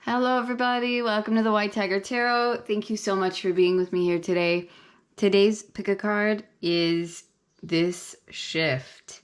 Hello everybody, welcome to the White Tiger Tarot. Thank you so much for being with me here today. Today's pick a card is this shift.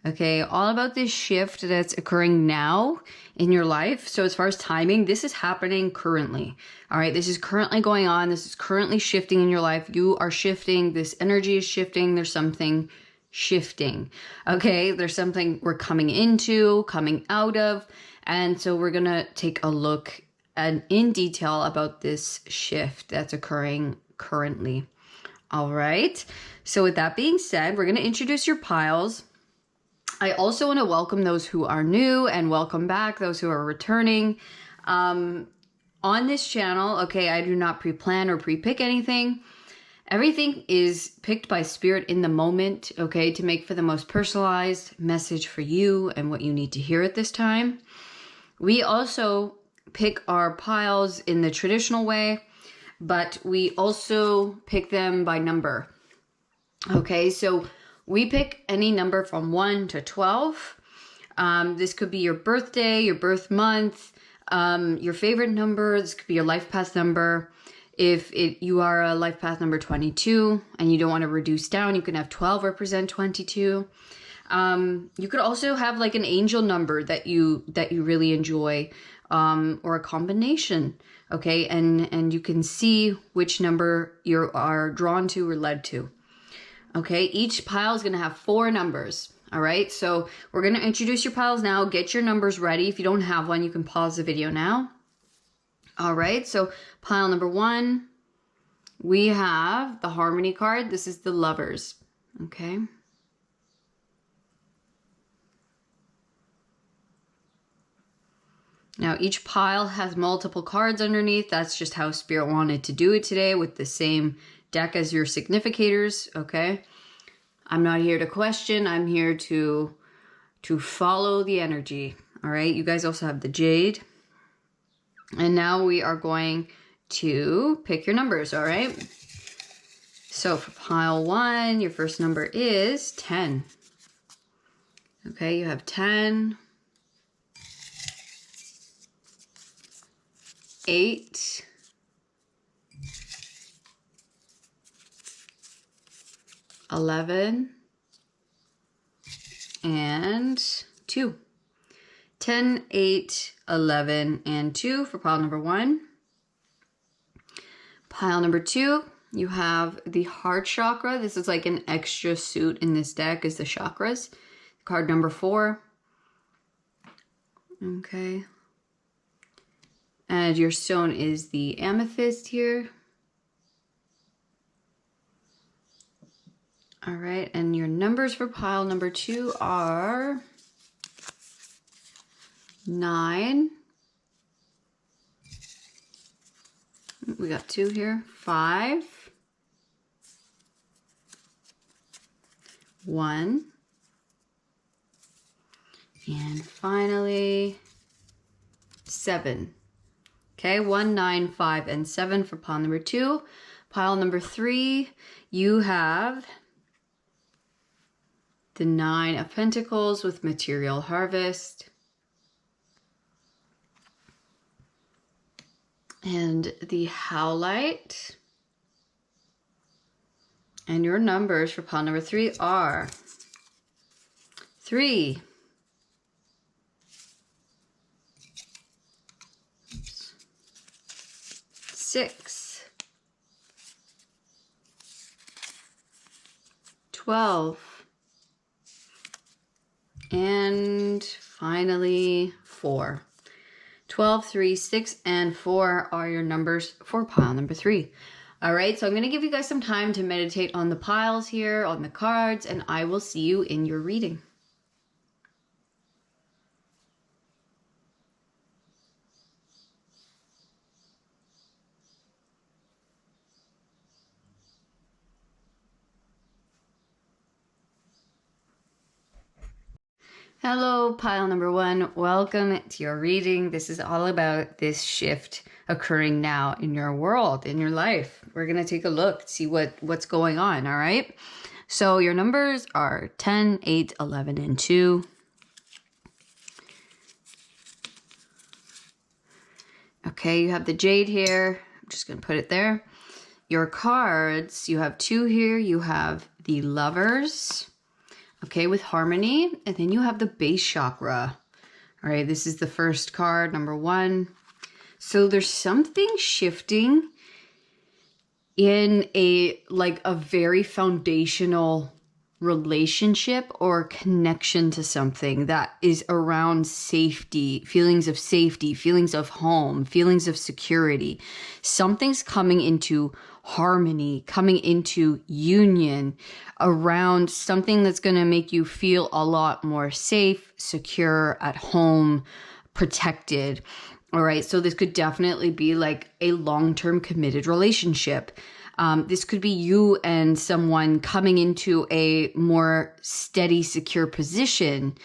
Okay, all about this shift that's occurring now in your life. So as far as timing, this is happening currently. All right, this is currently going on. This is currently shifting in your life. You are shifting. This energy is shifting. There's something shifting. Okay, there's something we're coming into, coming out of. And so we're going to take a look in detail about this shift that's occurring currently. All right. So with that being said, we're going to introduce your piles. I also want to welcome those who are new and welcome back those who are returning. On this channel, okay, I do not pre-plan or pre-pick anything. Everything is picked by spirit in the moment, okay, to make for the most personalized message for you and what you need to hear at this time. We also pick our piles in the traditional way, but we also pick them by number. Okay, so we pick any number from 1 to 12. This could be your birthday, your birth month, your favorite number. This could be your life path number. If you are a life path number 22 and you don't want to reduce down, you can have 12 represent 22. You could also have like an angel number that you really enjoy, or a combination. Okay. And you can see which number you are drawn to or led to. Okay. Each pile is going to have 4 numbers. All right. So we're going to introduce your piles now. Get your numbers ready. If you don't have one, you can pause the video now. All right. So pile number 1, we have the Harmony card. This is the Lovers. Okay. Now, each pile has multiple cards underneath. That's just how Spirit wanted to do it today with the same deck as your significators, okay? I'm not here to question. I'm here to follow the energy, all right? You guys also have the Jade. And now we are going to pick your numbers, all right? So for pile 1, your first number is 10. Okay, you have 10. 8, 11, and 2. 10, 8, 11, and 2 for pile number 1. Pile number 2, you have the Heart Chakra. This is like an extra suit in this deck is the chakras. Card number 4. Okay. And your stone is the amethyst here. All right, and your numbers for pile number 2 are 9. We got 2 here. 5. 1. And finally, 7. Okay, 1, 9, 5, and 7 for pile number 2. Pile number 3, you have the 9 of Pentacles with Material Harvest. And the Howlite. And your numbers for pile number 3 are 3. 6, 12, and finally 4. 12, 3, 6, and 4 are your numbers for pile number 3. All right, so I'm going to give you guys some time to meditate on the piles here, on the cards, and I will see you in your reading. Hello, pile number 1. Welcome to your reading. This is all about this shift occurring now in your world, in your life. We're going to take a look, see what's going on, all right? So your numbers are 10, 8, 11, and 2. Okay, you have the Jade here. I'm just going to put it there. Your cards, you have 2 here. You have the Lovers, okay, with Harmony. And then you have the Base Chakra. All right, this is the first card, number 1. So there's something shifting in a very foundational relationship or connection to something that is around safety, feelings of home, feelings of security. Something's coming into harmony, coming into union around something that's going to make you feel a lot more safe, secure, at home, protected. All right, so this could definitely be like a long-term committed relationship. This could be you and someone coming into a more steady, secure position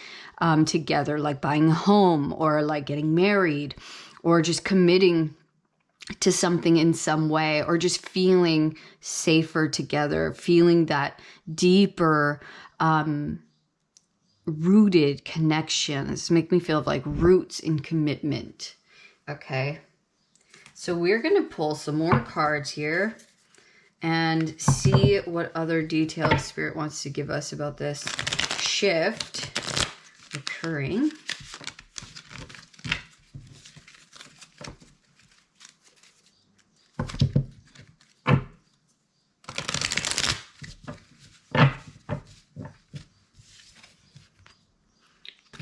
together, like buying a home or like getting married or just committing to something in some way, or just feeling safer together, feeling that deeper rooted connection. This make me feel like roots in commitment. Okay, so we're going to pull some more cards here and see what other details Spirit wants to give us about this shift occurring.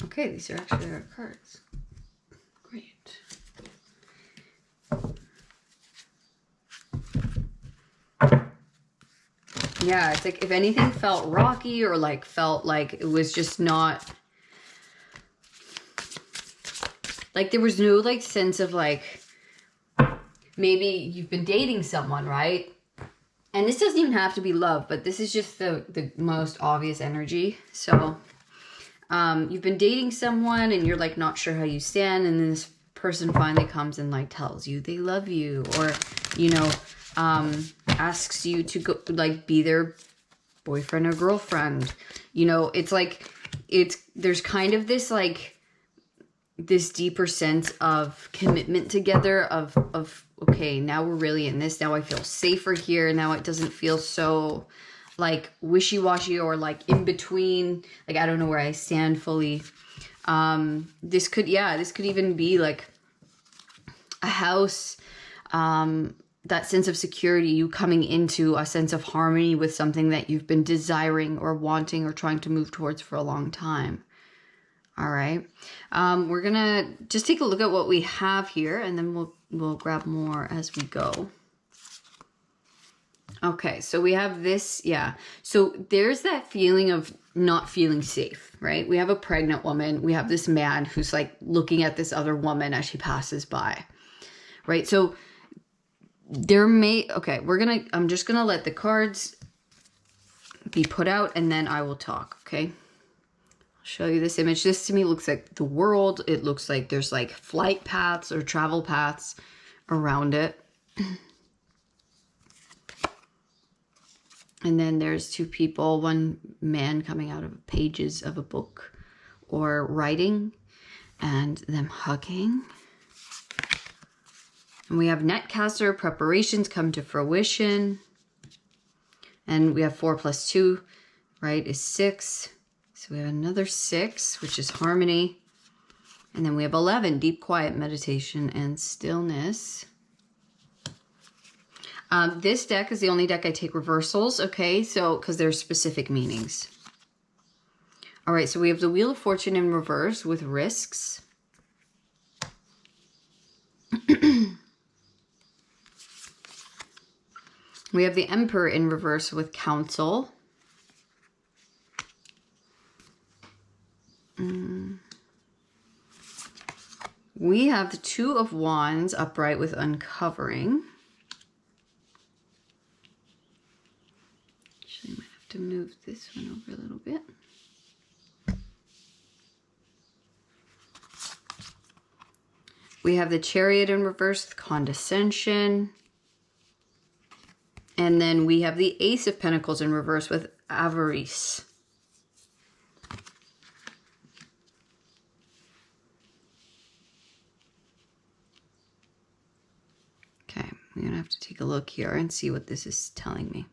Okay, these are actually our cards. Great. Yeah, it's like if anything felt rocky or like felt like it was just not, like there was no like sense of like, maybe you've been dating someone, right? And this doesn't even have to be love, but this is just the most obvious energy. So you've been dating someone and you're like not sure how you stand, and then this person finally comes and like tells you they love you, or you know, asks you to go like be their boyfriend or girlfriend. You know, it's like there's kind of this like this deeper sense of commitment together of okay, now we're really in this. Now I feel safer here. Now it doesn't feel so like wishy-washy or like in between, like I don't know where I stand fully. This could even be like a house, that sense of security, you coming into a sense of harmony with something that you've been desiring or wanting or trying to move towards for a long time. All right, we're gonna just take a look at what we have here, and then we'll grab more as we go. Okay, so we have this, yeah. So there's that feeling of not feeling safe, right? We have a pregnant woman. We have this man who's like looking at this other woman as she passes by, right? So I'm just gonna let the cards be put out and then I will talk, okay? I'll show you this image. This to me looks like the world. It looks like there's like flight paths or travel paths around it. And then there's 2 people, one man coming out of pages of a book or writing, and them hugging. And we have netcaster preparations come to fruition. And we have 4 + 2, right, is 6. So we have another 6, which is harmony. And then we have 11, deep quiet meditation and stillness. This deck is the only deck I take reversals, okay? So, because there's specific meanings. All right, so we have the Wheel of Fortune in reverse with risks. We have the Emperor in reverse with counsel. We have the 2 of Wands upright with uncovering. Actually, I might have to move this one over a little bit. We have the Chariot in reverse with condescension. And then we have the Ace of Pentacles in reverse with avarice. going to have to take a look here and see what this is telling me.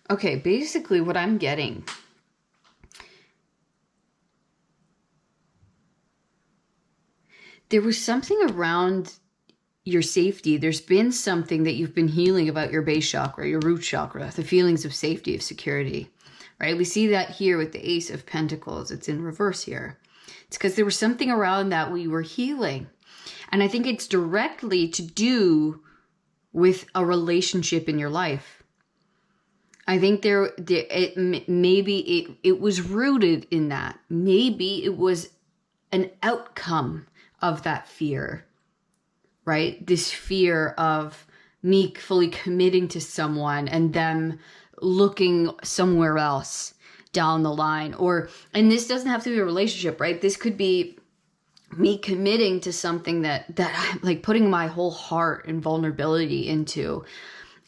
Okay, basically what I'm getting, there was something around your safety. There's been something that you've been healing about your base chakra, your root chakra, the feelings of safety, of security, right? We see that here with the Ace of Pentacles. It's in reverse here. It's because there was something around that we were healing. And I think it's directly to do with a relationship in your life. I think maybe it was rooted in that. Maybe it was an outcome of that fear, right? This fear of me fully committing to someone and them looking somewhere else down the line. And this doesn't have to be a relationship, right? This could be me committing to something that I'm like putting my whole heart and vulnerability into,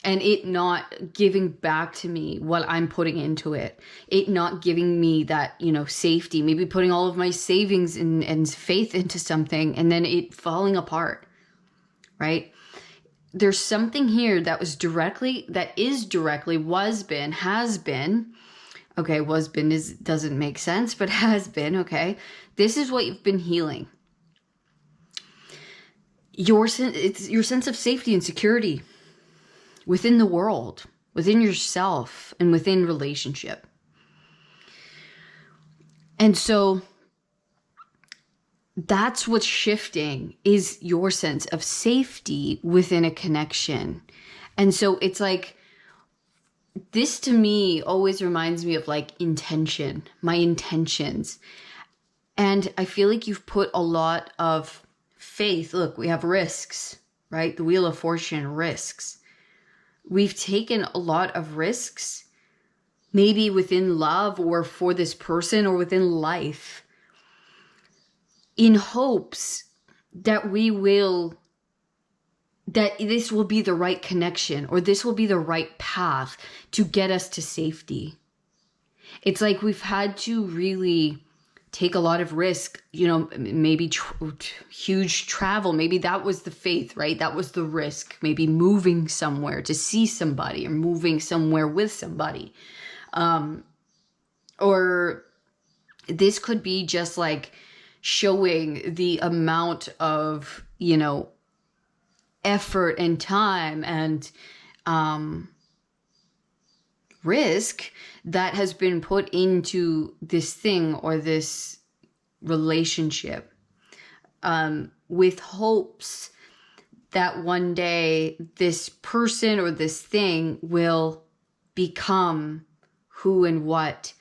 and it not giving back to me what I'm putting into it. It not giving me that, safety, maybe putting all of my savings and faith into something and then it falling apart, right? There's something here that has been, okay, doesn't make sense, but has been, okay? This is what you've been healing. It's your sense of safety and security within the world, within yourself, and within relationship. And so that's what's shifting, is your sense of safety within a connection. And so it's like, this to me always reminds me of like intention, my intentions. And I feel like you've put a lot of faith. Look, we have risks, right? The Wheel of Fortune, risks. We've taken a lot of risks, maybe within love or for this person or within life, in hopes that this will be the right connection or this will be the right path to get us to safety. It's like we've had to really take a lot of risk, maybe huge travel. Maybe that was the faith, right? That was the risk. Maybe moving somewhere to see somebody or moving somewhere with somebody. Or this could be just like showing the amount of, effort and time and risk that has been put into this thing or this relationship, with hopes that one day this person or this thing will become who and what,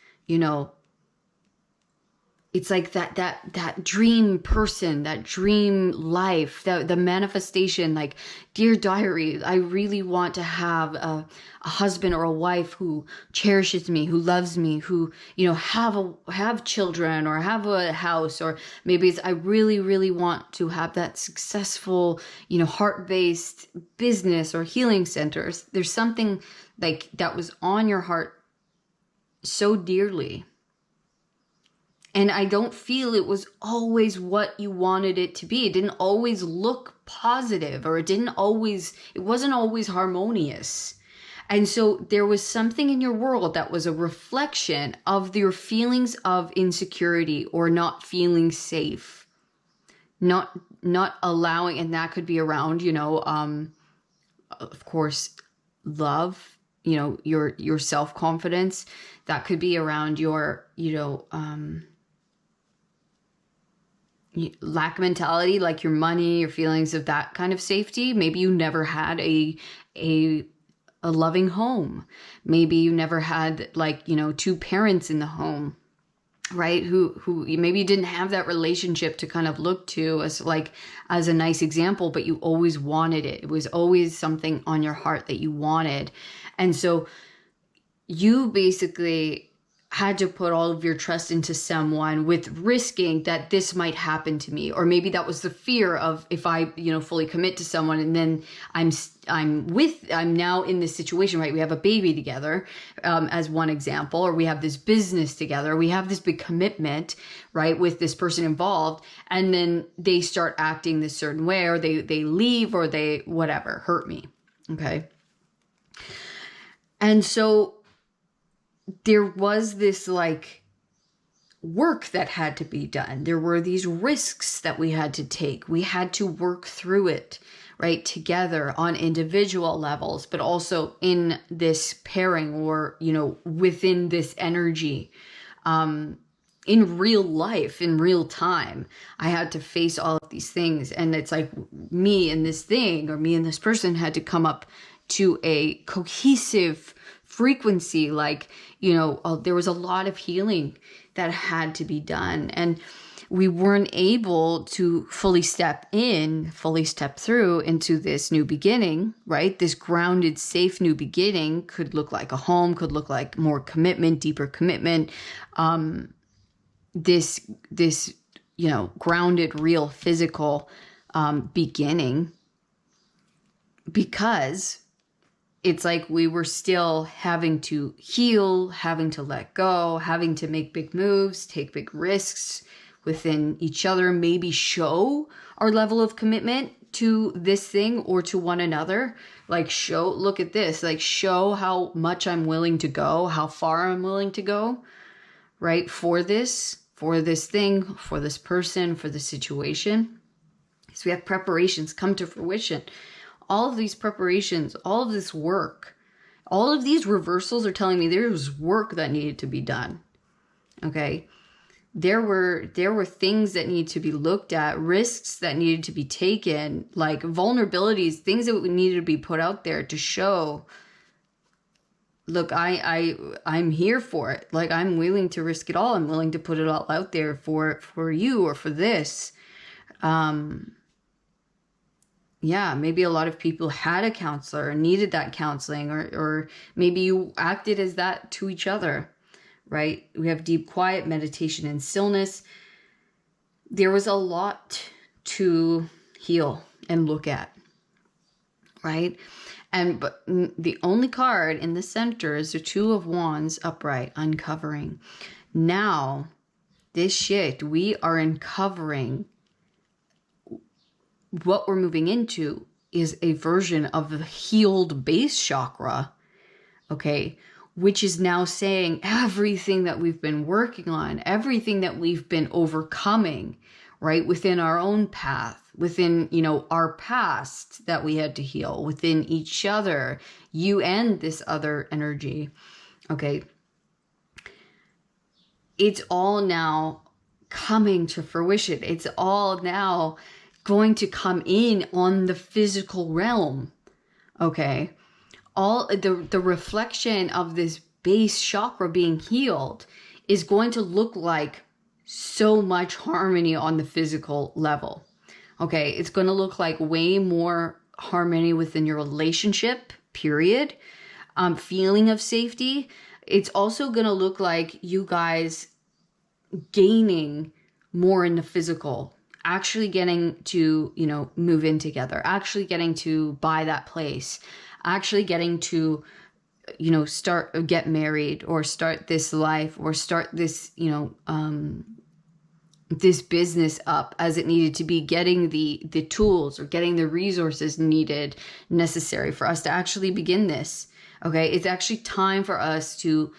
it's like that dream person, that dream life, the manifestation, like, dear diary, I really want to have a husband or a wife who cherishes me, who loves me, who, have children or have a house, or maybe it's, I really, really want to have that successful, heart-based business or healing centers. There's something like that was on your heart so dearly. And I don't feel it was always what you wanted it to be. It didn't always look positive, or it wasn't always harmonious. And so there was something in your world that was a reflection of your feelings of insecurity or not feeling safe, not not allowing, and that could be around, of course, love, your self-confidence. That could be around your, lack mentality, like your money, your feelings of that kind of safety. Maybe you never had a loving home. Maybe you never had, like, two parents in the home, right? Who maybe you didn't have that relationship to kind of look to as a nice example, but you always wanted it. It was always something on your heart that you wanted. And so you basically had to put all of your trust into someone, with risking that this might happen to me. Or maybe that was the fear of, if I, fully commit to someone, and then I'm now in this situation, right? We have a baby together, as one example, or we have this business together. We have this big commitment, right, with this person involved. And then they start acting this certain way, or they leave, or they, whatever, hurt me. Okay. And so there was this work that had to be done. There were these risks that we had to take. We had to work through it, right, together on individual levels, but also in this pairing, or, within this energy, in real life, in real time. I had to face all of these things. And it's like me and this thing, or me and this person, had to come up to a cohesive frequency. There was a lot of healing that had to be done, and we weren't able to fully step through into this new beginning, right? This grounded, safe new beginning could look like a home, could look like more commitment, deeper commitment, this grounded, real, physical beginning, because it's like we were still having to heal, having to let go, having to make big moves, take big risks within each other, maybe show our level of commitment to this thing or to one another. Look at this, show how much I'm willing to go, how far I'm willing to go, right? For this thing, for this person, for the situation. So we have preparations come to fruition. All of these preparations, all of this work, all of these reversals are telling me there was work that needed to be done. Okay. There were things that needed to be looked at, risks that needed to be taken, vulnerabilities, things that needed to be put out there to show, look, I'm here for it. I'm willing to risk it all. I'm willing to put it all out there for you, or for this. Yeah, maybe a lot of people had a counselor and needed that counseling, or maybe you acted as that to each other, right? We have deep quiet, meditation, and stillness. There was a lot to heal and look at, right? But the only card in the center is the Two of Wands upright, uncovering. Now, this shift, we are uncovering. What we're moving into is a version of the healed base chakra, okay, which is now saying everything that we've been working on, everything that we've been overcoming, right, within our own path, within, our past that we had to heal, within each other, you and this other energy, okay. It's all now coming to fruition. It's all now going to come in on the physical realm, okay? All the reflection of this base chakra being healed is going to look like so much harmony on the physical level, okay? It's going to look like way more harmony within your relationship, period. Feeling of safety. It's also going to look like you guys gaining more in the physical, actually getting to, move in together, actually getting to buy that place, actually getting to, get married, or start this life, or start this, this business up as it needed to be, getting the tools, or getting the resources necessary for us to actually begin this. Okay. It's actually time for us to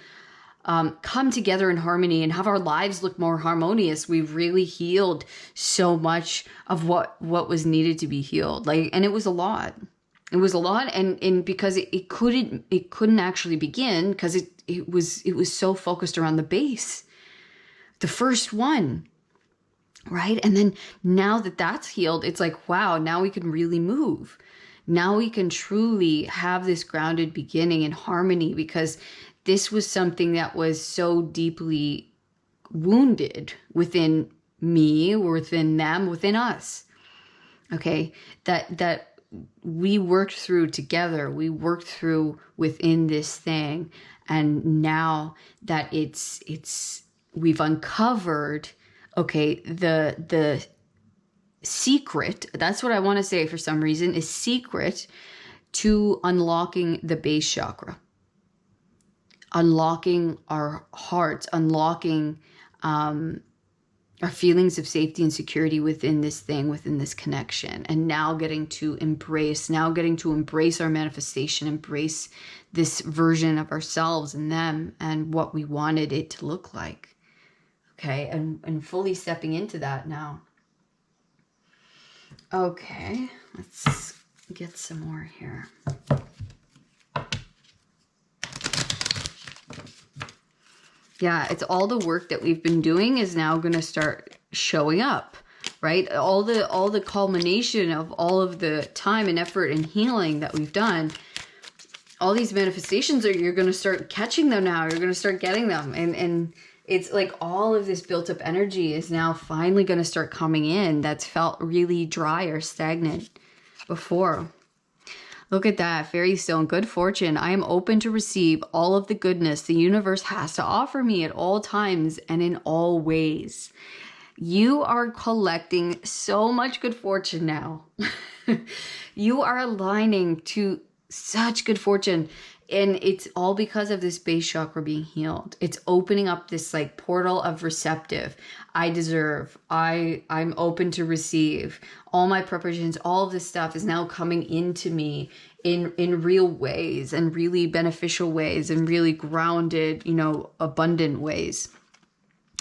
come together in harmony and have our lives look more harmonious. We've really healed so much of what was needed to be healed. Like, and it was a lot. It was a lot, and because it couldn't actually begin because it was so focused around the base, the first one, right? And then now that that's healed, it's like, wow, now we can really move. Now we can truly have this grounded beginning in harmony, because this was something that was so deeply wounded within me, within them, within us. Okay, that we worked through together. We worked through within this thing, and now that we've uncovered, okay, the secret, that's what I want to say for some reason, is secret to unlocking the base chakra, unlocking our hearts, unlocking our feelings of safety and security within this thing, within this connection, and now getting to embrace our manifestation, embrace this version of ourselves and them and what we wanted it to look like. Okay, and fully stepping into that now. Okay, let's get some more here. Yeah, it's all the work that we've been doing is now going to start showing up, right? All the culmination of all of the time and effort and healing that we've done, all these manifestations you're going to start catching them now. You're going to start getting them. And it's like all of this built up energy is now finally going to start coming in that's felt really dry or stagnant before. Look at that, Fairy Stone, good fortune. I am open to receive all of the goodness the universe has to offer me at all times and in all ways. You are collecting so much good fortune now. You are aligning to such good fortune. And it's all because of this base chakra being healed. It's opening up this like portal of receptive. I deserve. I'm open to receive. All my preparations, all of this stuff is now coming into me in real ways and really beneficial ways and really grounded, abundant ways.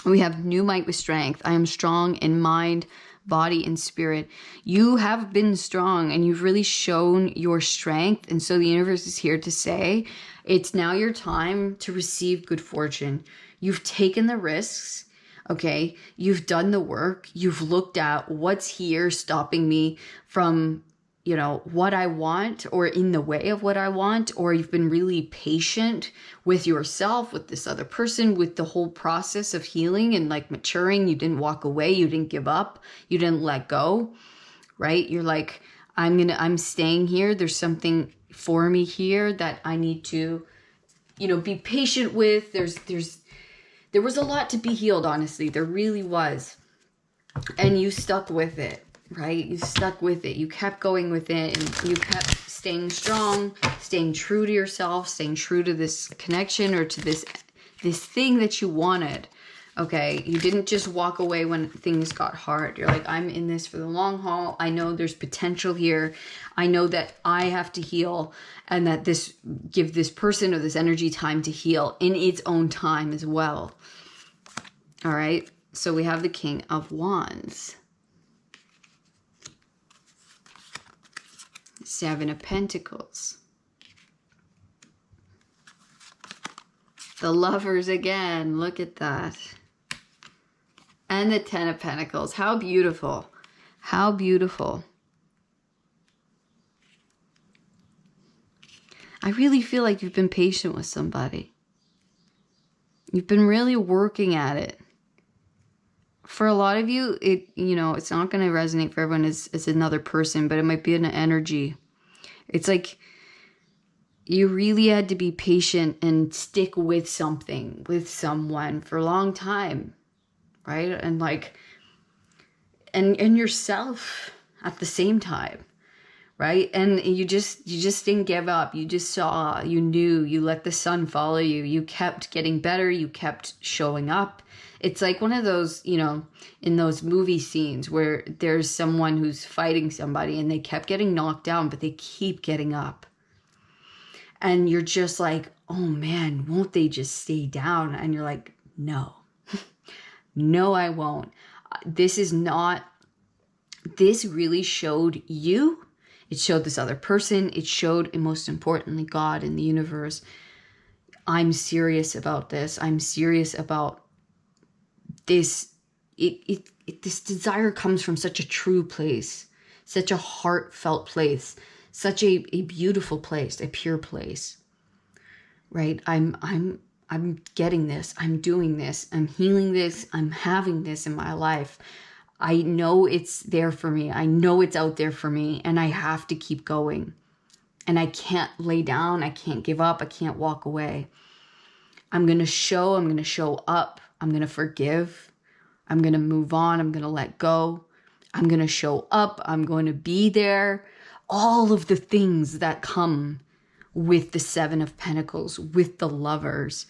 We have new might with strength. I am strong in mind, body, and spirit. You have been strong and you've really shown your strength. And so the universe is here to say, it's now your time to receive good fortune. You've taken the risks. Okay. You've done the work. You've looked at what's here stopping me from, what I want or in the way of what I want, or you've been really patient with yourself, with this other person, with the whole process of healing and like maturing. You didn't walk away. You didn't give up. You didn't let go, right? You're like, I'm staying here. There's something for me here that I need to, be patient with. There was a lot to be healed, honestly. There really was. And you stuck with it. Right? You stuck with it. You kept going with it and you kept staying strong, staying true to yourself, staying true to this connection or to this thing that you wanted. Okay. You didn't just walk away when things got hard. You're like, I'm in this for the long haul. I know there's potential here. I know that I have to heal and that give this person or this energy time to heal in its own time as well. All right. So we have the King of Wands. Seven of Pentacles. The Lovers again. Look at that. And the Ten of Pentacles. How beautiful. How beautiful. I really feel like you've been patient with somebody. You've been really working at it. For a lot of you, it's not going to resonate for everyone as another person, but it might be an energy. It's like you really had to be patient and stick with something, with someone for a long time, right? And and yourself at the same time, right? And you just didn't give up. You just saw, you knew, you let the sun follow you. You kept getting better. You kept showing up. It's like one of those, in those movie scenes where there's someone who's fighting somebody and they kept getting knocked down, but they keep getting up. And you're just like, oh man, won't they just stay down? And you're like, no, no, I won't. This really showed you. It showed this other person. It showed, and most importantly, God and the universe. I'm serious about this. I'm serious about this. This desire comes from such a true place, such a heartfelt place, such a beautiful place, a pure place, right? I'm getting this. I'm doing this. I'm healing this. I'm having this in my life. I know it's there for me. I know it's out there for me, and I have to keep going. And I can't lay down. I can't give up. I can't walk away. I'm going to show up. I'm going to forgive. I'm going to move on. I'm going to let go. I'm going to show up. I'm going to be there. All of the things that come with the Seven of Pentacles, with the Lovers.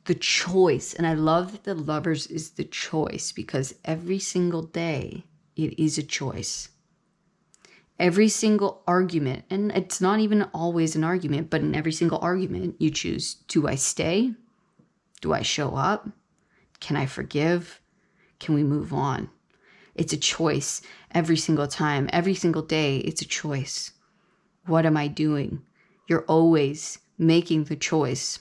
The choice. And I love that the Lovers is the choice, because every single day it is a choice. Every single argument, and it's not even always an argument, but in every single argument you choose, do I stay? Do I show up? Can I forgive? Can we move on? It's a choice every single time, every single day. It's a choice. What am I doing? You're always making the choice.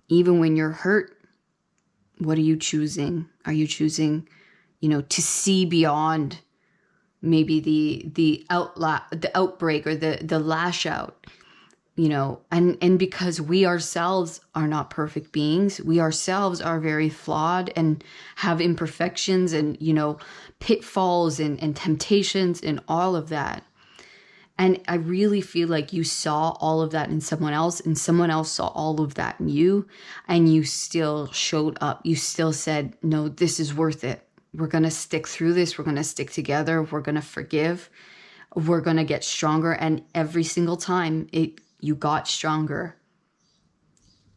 Even when you're hurt, what are you choosing? Are you choosing, to see beyond maybe the outbreak or the lash out? And because we ourselves are not perfect beings, we ourselves are very flawed and have imperfections and, pitfalls and temptations and all of that. And I really feel like you saw all of that in someone else, and someone else saw all of that in you, and you still showed up. You still said, no, this is worth it. We're going to stick through this. We're going to stick together. We're going to forgive. We're going to get stronger. And every single time you got stronger.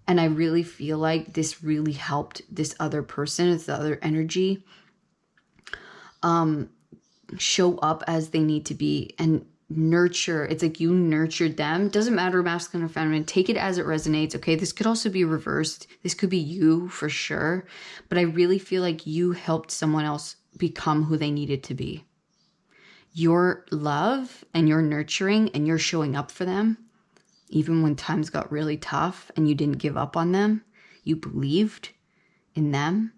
And I really feel like this really helped this other person, this other energy, show up as they need to be and nurture. It's like you nurtured them. Doesn't matter masculine or feminine. Take it as it resonates. Okay. This could also be reversed. This could be you for sure. But I really feel like you helped someone else become who they needed to be. Your love and your nurturing and your showing up for them, even when times got really tough and you didn't give up on them, you believed in them.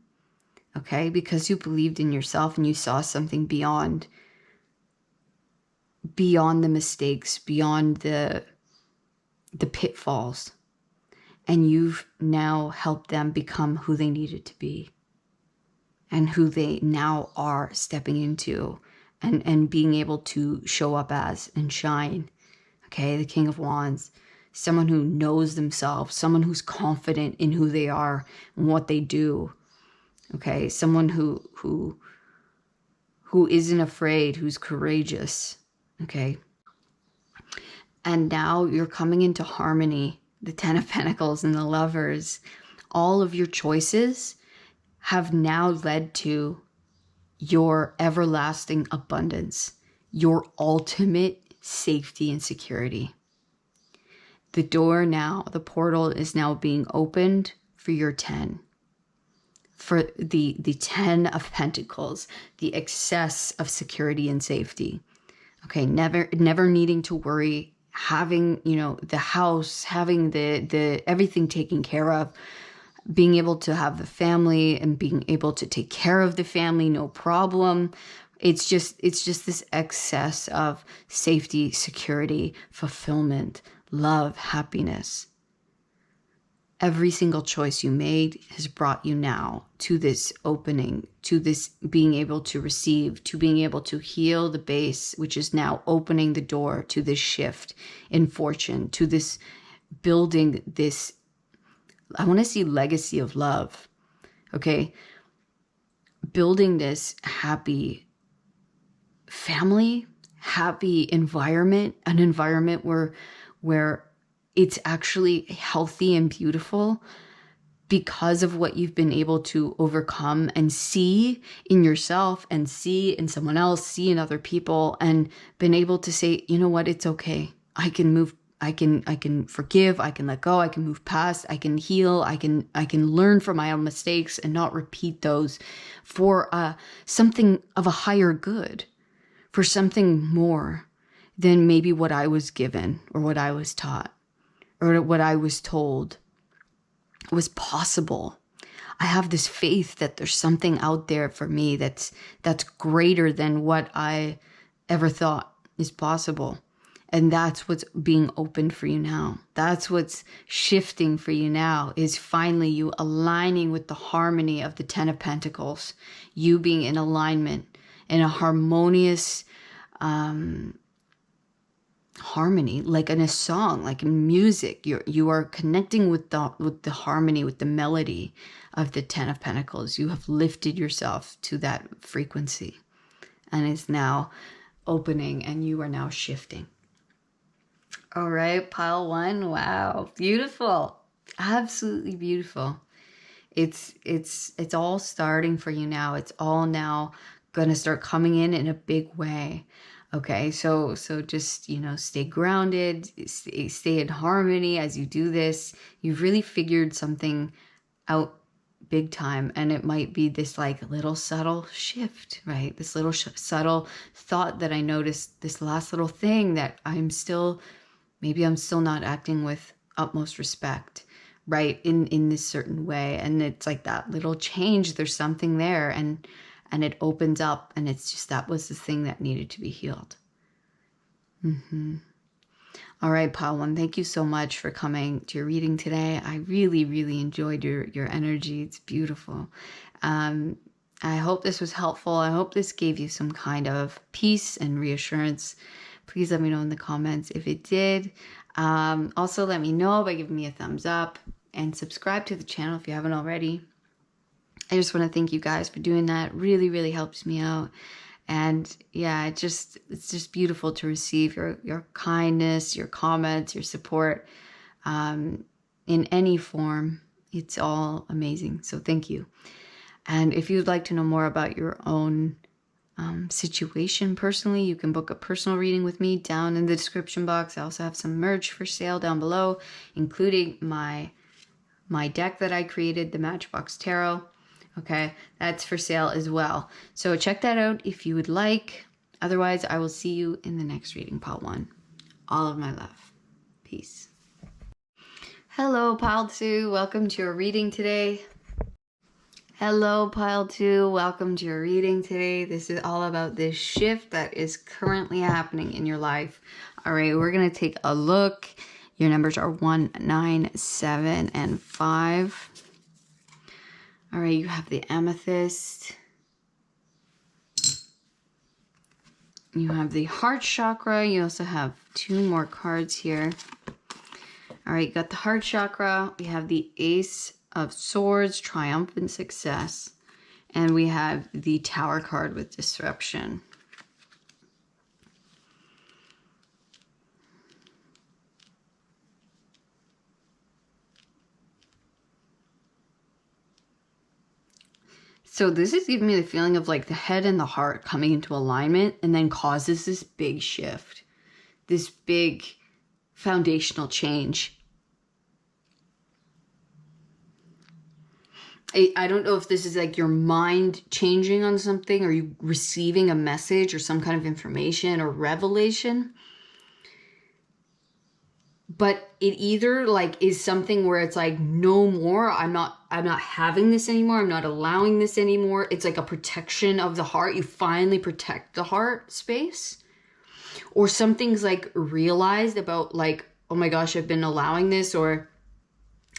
Okay. Because you believed in yourself and you saw something beyond the mistakes, beyond the pitfalls. And you've now helped them become who they needed to be and who they now are stepping into and being able to show up as and shine. Okay, the King of Wands, someone who knows themselves, someone who's confident in who they are and what they do. Okay, someone who isn't afraid, who's courageous. Okay. And now you're coming into harmony, the Ten of Pentacles and the Lovers. All of your choices have now led to your everlasting abundance, your ultimate safety and security. The door now, the portal is now being opened for your 10. For the 10 of Pentacles, the excess of security and safety. Okay, never needing to worry, having, the house, having the everything taken care of, being able to have the family and being able to take care of the family, no problem. It's just this excess of safety, security, fulfillment, love, happiness. Every single choice you made has brought you now to this opening, to this being able to receive, to being able to heal the base, which is now opening the door to this shift in fortune, to this building this, I want to see legacy of love. Okay. Building this happy family, happy environment, an environment where it's actually healthy and beautiful because of what you've been able to overcome and see in yourself and see in someone else, see in other people, and been able to say, you know what, it's okay. I can move, I can forgive, I can let go, I can move past, I can heal, I can learn from my own mistakes and not repeat those for something of a higher good, for something more than maybe what I was given or what I was taught or what I was told was possible. I have this faith that there's something out there for me that's greater than what I ever thought is possible. And that's what's being opened for you now. That's what's shifting for you now, is finally you aligning with the harmony of the Ten of Pentacles. You being in alignment, in a harmonious harmony, like in a song, like in music. You are connecting with the harmony, with the melody of the Ten of Pentacles. You have lifted yourself to that frequency, and it's now opening, and you are now shifting. All right, pile one. Wow, beautiful, absolutely beautiful. It's all starting for you now. It's all now gonna start coming in a big way. Okay, so just, you know, stay grounded, stay in harmony as you do this. You've really figured something out big time, and it might be this like little subtle shift, right? This little subtle thought that I noticed, this last little thing that maybe I'm still not acting with utmost respect, right? In this certain way. And it's like that little change, there's something there, and it opens up, and it's just, that was the thing that needed to be healed. All right, pile one, thank you so much for coming to your reading today. I really, really enjoyed your energy. It's beautiful. I hope this was helpful. I hope this gave you some kind of peace and reassurance. Please let me know in the comments if it did. Also, let me know by giving me a thumbs up, and subscribe to the channel if you haven't already. I just want to thank you guys for doing that. It really, really helps me out. And yeah, it's just beautiful to receive your kindness, your comments, your support in any form. It's all amazing. So thank you. And if you'd like to know more about your own situation personally, you can book a personal reading with me down in the description box. I also have some merch for sale down below, including my deck that I created, the Matchbox Tarot. Okay, that's for sale as well. So check that out if you would like. Otherwise, I will see you in the next reading, pile one. All of my love. Peace. Hello, pile two. Welcome to your reading today. Hello, pile two. Welcome to your reading today. This is all about this shift that is currently happening in your life. All right, we're going to take a look. Your numbers are 1, 9, 7, and 5. All right, you have the amethyst. You have the heart chakra. You also have 2 more cards here. All right, you got the heart chakra. We have the Ace of Swords, triumphant success. And we have the Tower card with disruption. So this is giving me the feeling of like the head and the heart coming into alignment, and then causes this big shift, this big foundational change. I don't know if this is like your mind changing on something, or you receiving a message or some kind of information or revelation. But it either like is something where it's like, no more, I'm not having this anymore. I'm not allowing this anymore. It's like a protection of the heart. You finally protect the heart space. Or something's like realized about like, oh my gosh, I've been allowing this, or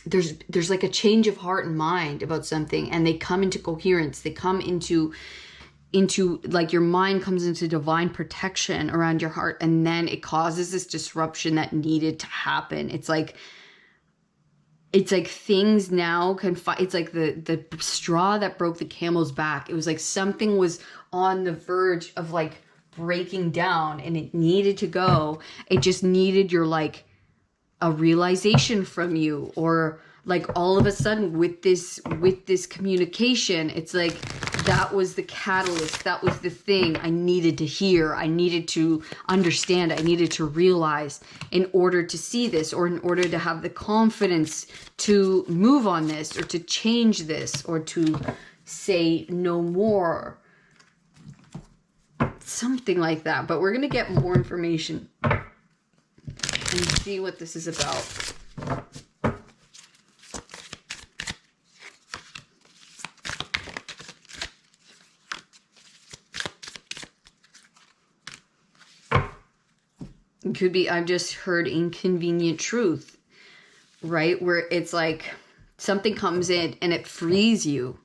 there's like a change of heart and mind about something, and they come into coherence. They come into like your mind comes into divine protection around your heart, and then it causes this disruption that needed to happen. It's like things now it's like the straw that broke the camel's back. It was like something was on the verge of like breaking down, and it needed to go. It just needed your like a realization from you, or like all of a sudden with this communication, it's like that was the catalyst. That was the thing I needed to hear. I needed to understand. I needed to realize in order to see this, or in order to have the confidence to move on this, or to change this, or to say no more. Something like that. But we're going to get more information and see what this is about. It could be, I've just heard inconvenient truth, right? Where it's like something comes in and it frees you.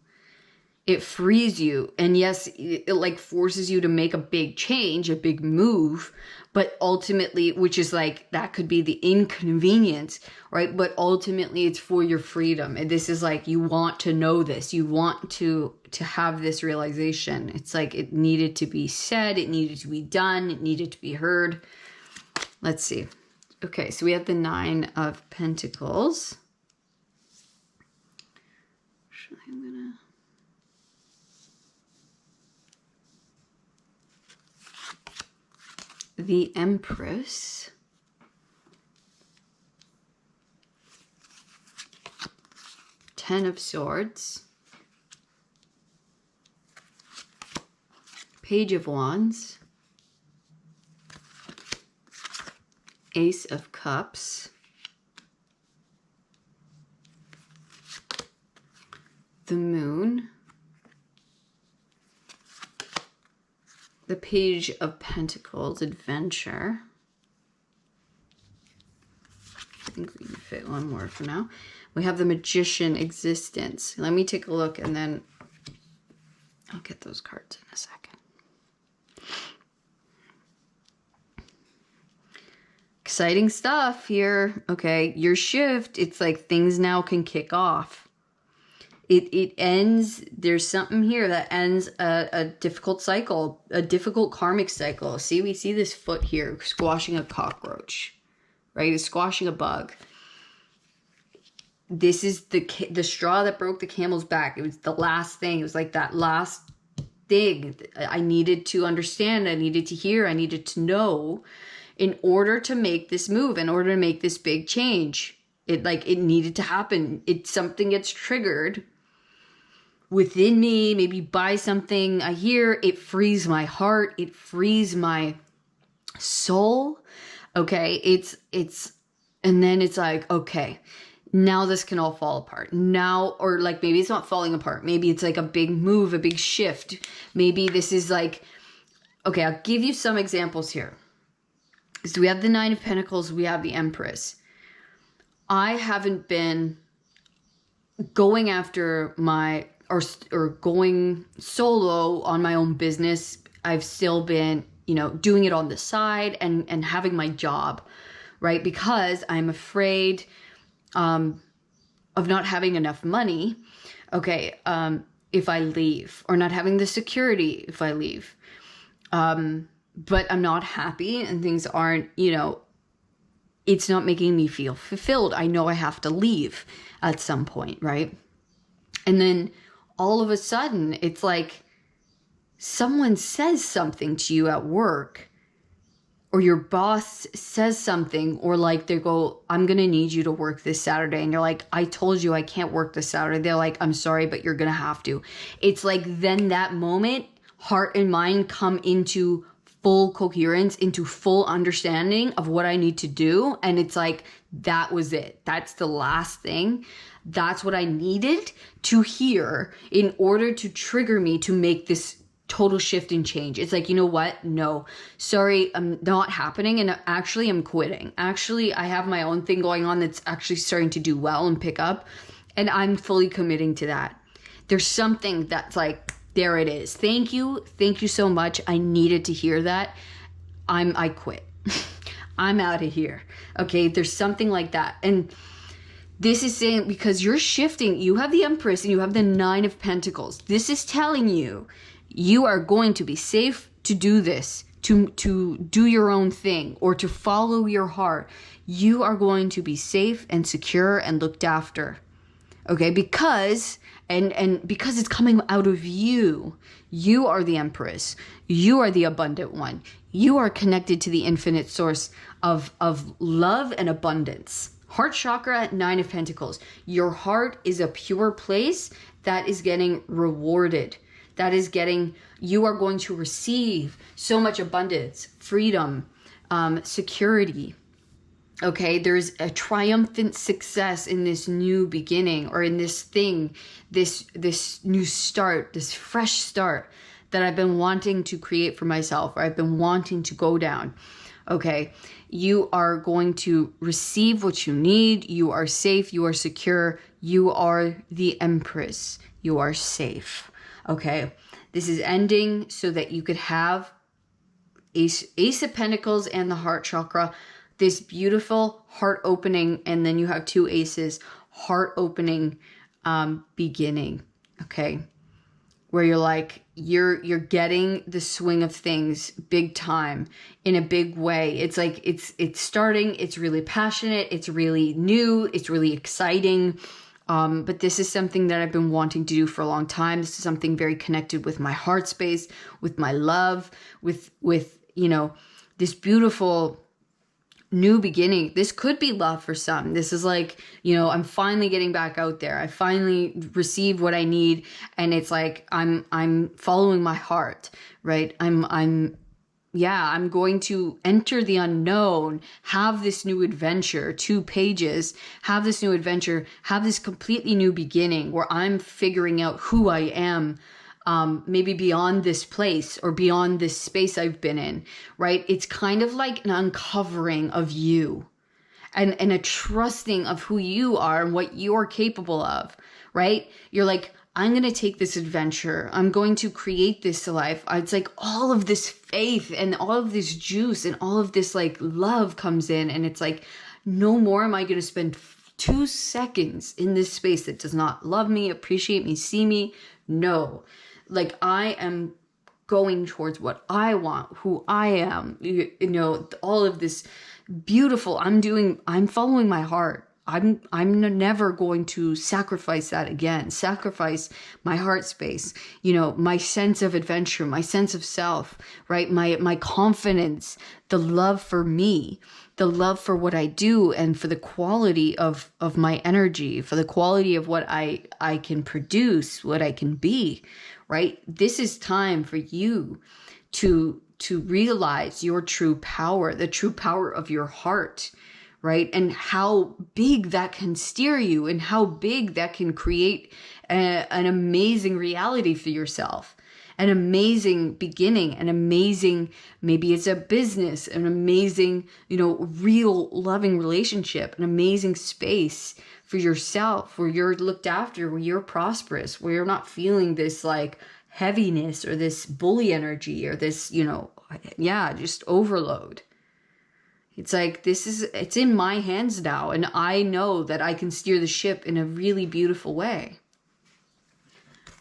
It frees you. And yes, it like forces you to make a big change, a big move. But ultimately, which is like, that could be the inconvenience, right? But ultimately it's for your freedom. And this is like, you want to know this. You want to have this realization. It's like it needed to be said. It needed to be done. It needed to be heard. Let's see. Okay, so we have the 9 of Pentacles. The Empress. Ten of Swords. Page of Wands. Ace of Cups. The Moon. The Page of Pentacles, Adventure. I think we can fit one more for now. We have the Magician, Existence. Let me take a look and then I'll get those cards in a second. Exciting stuff here. Okay, your shift, it's like things now can kick off. It ends, there's something here that ends a difficult cycle, a difficult karmic cycle. See, we see this foot here squashing a cockroach, right? It's squashing a bug. This is the straw that broke the camel's back. It was the last thing. It was like that last thing I needed to understand. I needed to hear. I needed to know in order to make this move, in order to make this big change. It needed to happen. Something gets triggered within me, maybe by something I hear. It frees my heart. It frees my soul. Okay. And then it's like, okay, now this can all fall apart now. Or like, maybe it's not falling apart. Maybe it's like a big move, a big shift. Maybe this is like, okay, I'll give you some examples here. So we have the 9 of Pentacles. We have the Empress. I haven't been going after my, or going solo on my own business. I've still been, doing it on the side and having my job, right? Because I'm afraid of not having enough money, okay, if I leave, or not having the security if I leave. But I'm not happy and things aren't, it's not making me feel fulfilled. I know I have to leave at some point, right? And then all of a sudden, it's like someone says something to you at work, or your boss says something, or like they go, I'm going to need you to work this Saturday. And you're like, I told you I can't work this Saturday. They're like, I'm sorry, but you're going to have to. It's like then that moment, heart and mind come into full coherence, into full understanding of what I need to do. And it's like, that was it. That's the last thing. That's what I needed to hear in order to trigger me to make this total shift and change. It's like, you know what? No, sorry, I'm not happening. And actually I'm quitting. Actually, I have my own thing going on that's actually starting to do well and pick up. And I'm fully committing to that. There's something that's like, there it is. Thank you. Thank you so much. I needed to hear that. I quit. I'm out of here. Okay. There's something like that. And this is saying, because you're shifting, you have the Empress and you have the 9 of Pentacles. This is telling you, you are going to be safe to do this, to do your own thing, or to follow your heart. You are going to be safe and secure and looked after. Okay, because because it's coming out of you. You are the Empress. You are the abundant one. You are connected to the infinite source of love and abundance. Heart chakra, 9 of Pentacles. Your heart is a pure place that is getting rewarded. That is getting, you are going to receive so much abundance, freedom, security. Okay, there's a triumphant success in this new beginning, or in this thing, this new start, this fresh start that I've been wanting to create for myself, or I've been wanting to go down. Okay, you are going to receive what you need. You are safe. You are secure. You are the Empress. You are safe. Okay, this is ending so that you could have Ace of Pentacles and the heart chakra, this beautiful heart opening, and then you have 2 aces, heart opening beginning. Okay, where you're like, you're getting the swing of things big time, in a big way. It's like it's starting, it's really passionate, it's really new, it's really exciting. But this is something that I've been wanting to do for a long time. This is something very connected with my heart space, with my love, with you know, this beautiful new beginning. This could be love for some. This is like, you know, I'm finally getting back out there. I finally received what I need, and it's like I'm following my heart, right? I'm going to enter the unknown, have this new adventure, 2 pages, have this new adventure, have this completely new beginning where I'm figuring out who I am. Maybe beyond this place or beyond this space I've been in, right? It's kind of like an uncovering of you, and a trusting of who you are and what you're capable of, right? You're like, I'm going to take this adventure. I'm going to create this life. It's like all of this faith and all of this juice and all of this like love comes in, and it's like, no more am I going to spend 2 seconds in this space that does not love me, appreciate me, see me. No. Like, I am going towards what I want, who I am, you know, all of this beautiful, I'm following my heart. I'm never going to sacrifice that again, sacrifice my heart space, you know, my sense of adventure, my sense of self, right? My confidence, the love for me, the love for what I do, and for the quality of my energy, for the quality of what I can produce, what I can be, right? This is time for you to realize your true power, the true power of your heart, right? And how big that can steer you, and how big that can create an amazing reality for yourself, an amazing beginning, an amazing, maybe it's a business, an amazing, you know, real loving relationship, an amazing space for yourself where you're looked after, where you're prosperous, where you're not feeling this like heaviness or this bully energy or this, you know, just overload. It's like, it's in my hands now, and I know that I can steer the ship in a really beautiful way.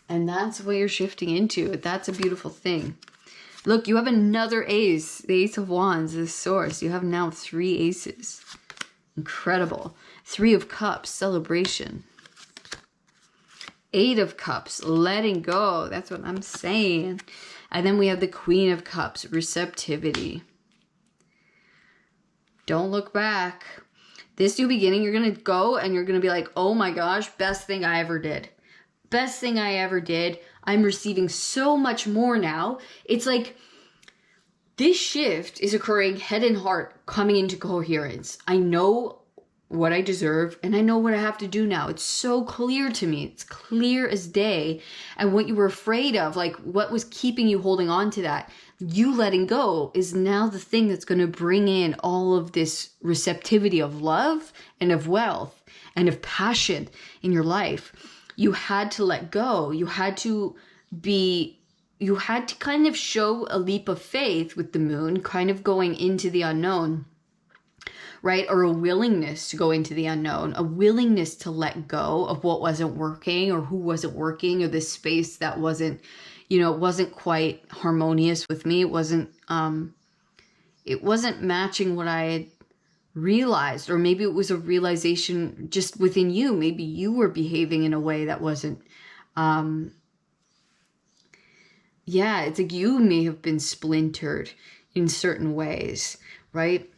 And that's what you're shifting into. That's a beautiful thing. Look, you have another ace, the Ace of Wands, this source. You have now 3 aces. Incredible. 3 of Cups, celebration. 8 of Cups, letting go. That's what I'm saying. And then we have the Queen of Cups, receptivity. Don't look back. This new beginning, you're going to go and you're going to be like, oh my gosh, best thing I ever did. Best thing I ever did. I'm receiving so much more now. It's like this shift is occurring head and heart, coming into coherence. I know what I deserve, and I know what I have to do now. It's so clear to me. It's clear as day. And what you were afraid of, like what was keeping you holding on to that, you letting go is now the thing that's going to bring in all of this receptivity of love and of wealth and of passion in your life. You had to let go. You had to kind of show a leap of faith with the moon, kind of going into the unknown, right? Or a willingness to go into the unknown, a willingness to let go of what wasn't working or who wasn't working, or this space that wasn't, you know, wasn't quite harmonious with me. It wasn't matching what I realized, or maybe it was a realization just within you. Maybe you were behaving in a way that wasn't, yeah, it's like you may have been splintered in certain ways, right?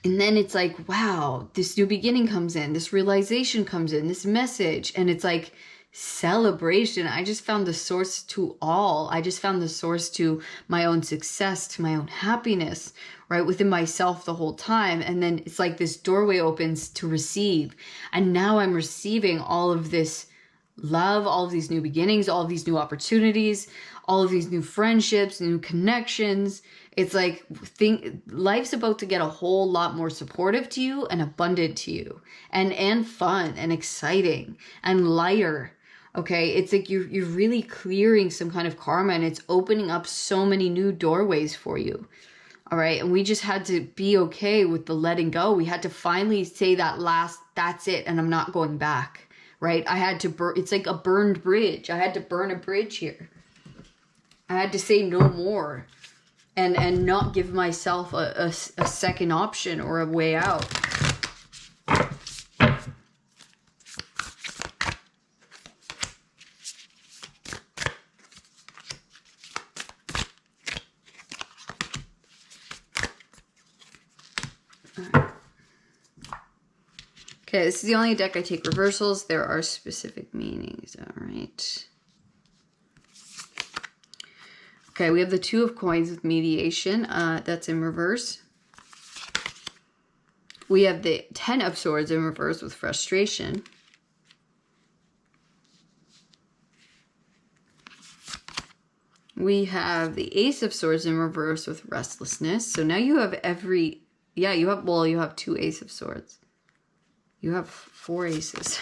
And then it's like, wow, this new beginning comes in, this realization comes in, this message, and it's like celebration. I just found the source to all. I just found the source to my own success, to my own happiness, right, within myself the whole time. And then it's like this doorway opens to receive. And now I'm receiving all of this love, all of these new beginnings, all of these new opportunities, all of these new friendships, new connections. It's like life's about to get a whole lot more supportive to you and abundant to you, and fun and exciting and lighter. Okay, it's like you're really clearing some kind of karma, and it's opening up so many new doorways for you. All right, and we just had to be okay with the letting go. We had to finally say that last, that's it, and I'm not going back. Right? I had to burn. It's like a burned bridge. I had to burn a bridge here. I had to say no more. And not give myself a second option or a way out. Okay, this is the only deck I take reversals. There are specific meanings. All right. Okay, we have the Two of Coins with mediation. That's in reverse. We have the Ten of Swords in reverse with frustration. We have the Ace of Swords in reverse with restlessness. So now you have you have two Ace of Swords. You have 4 aces.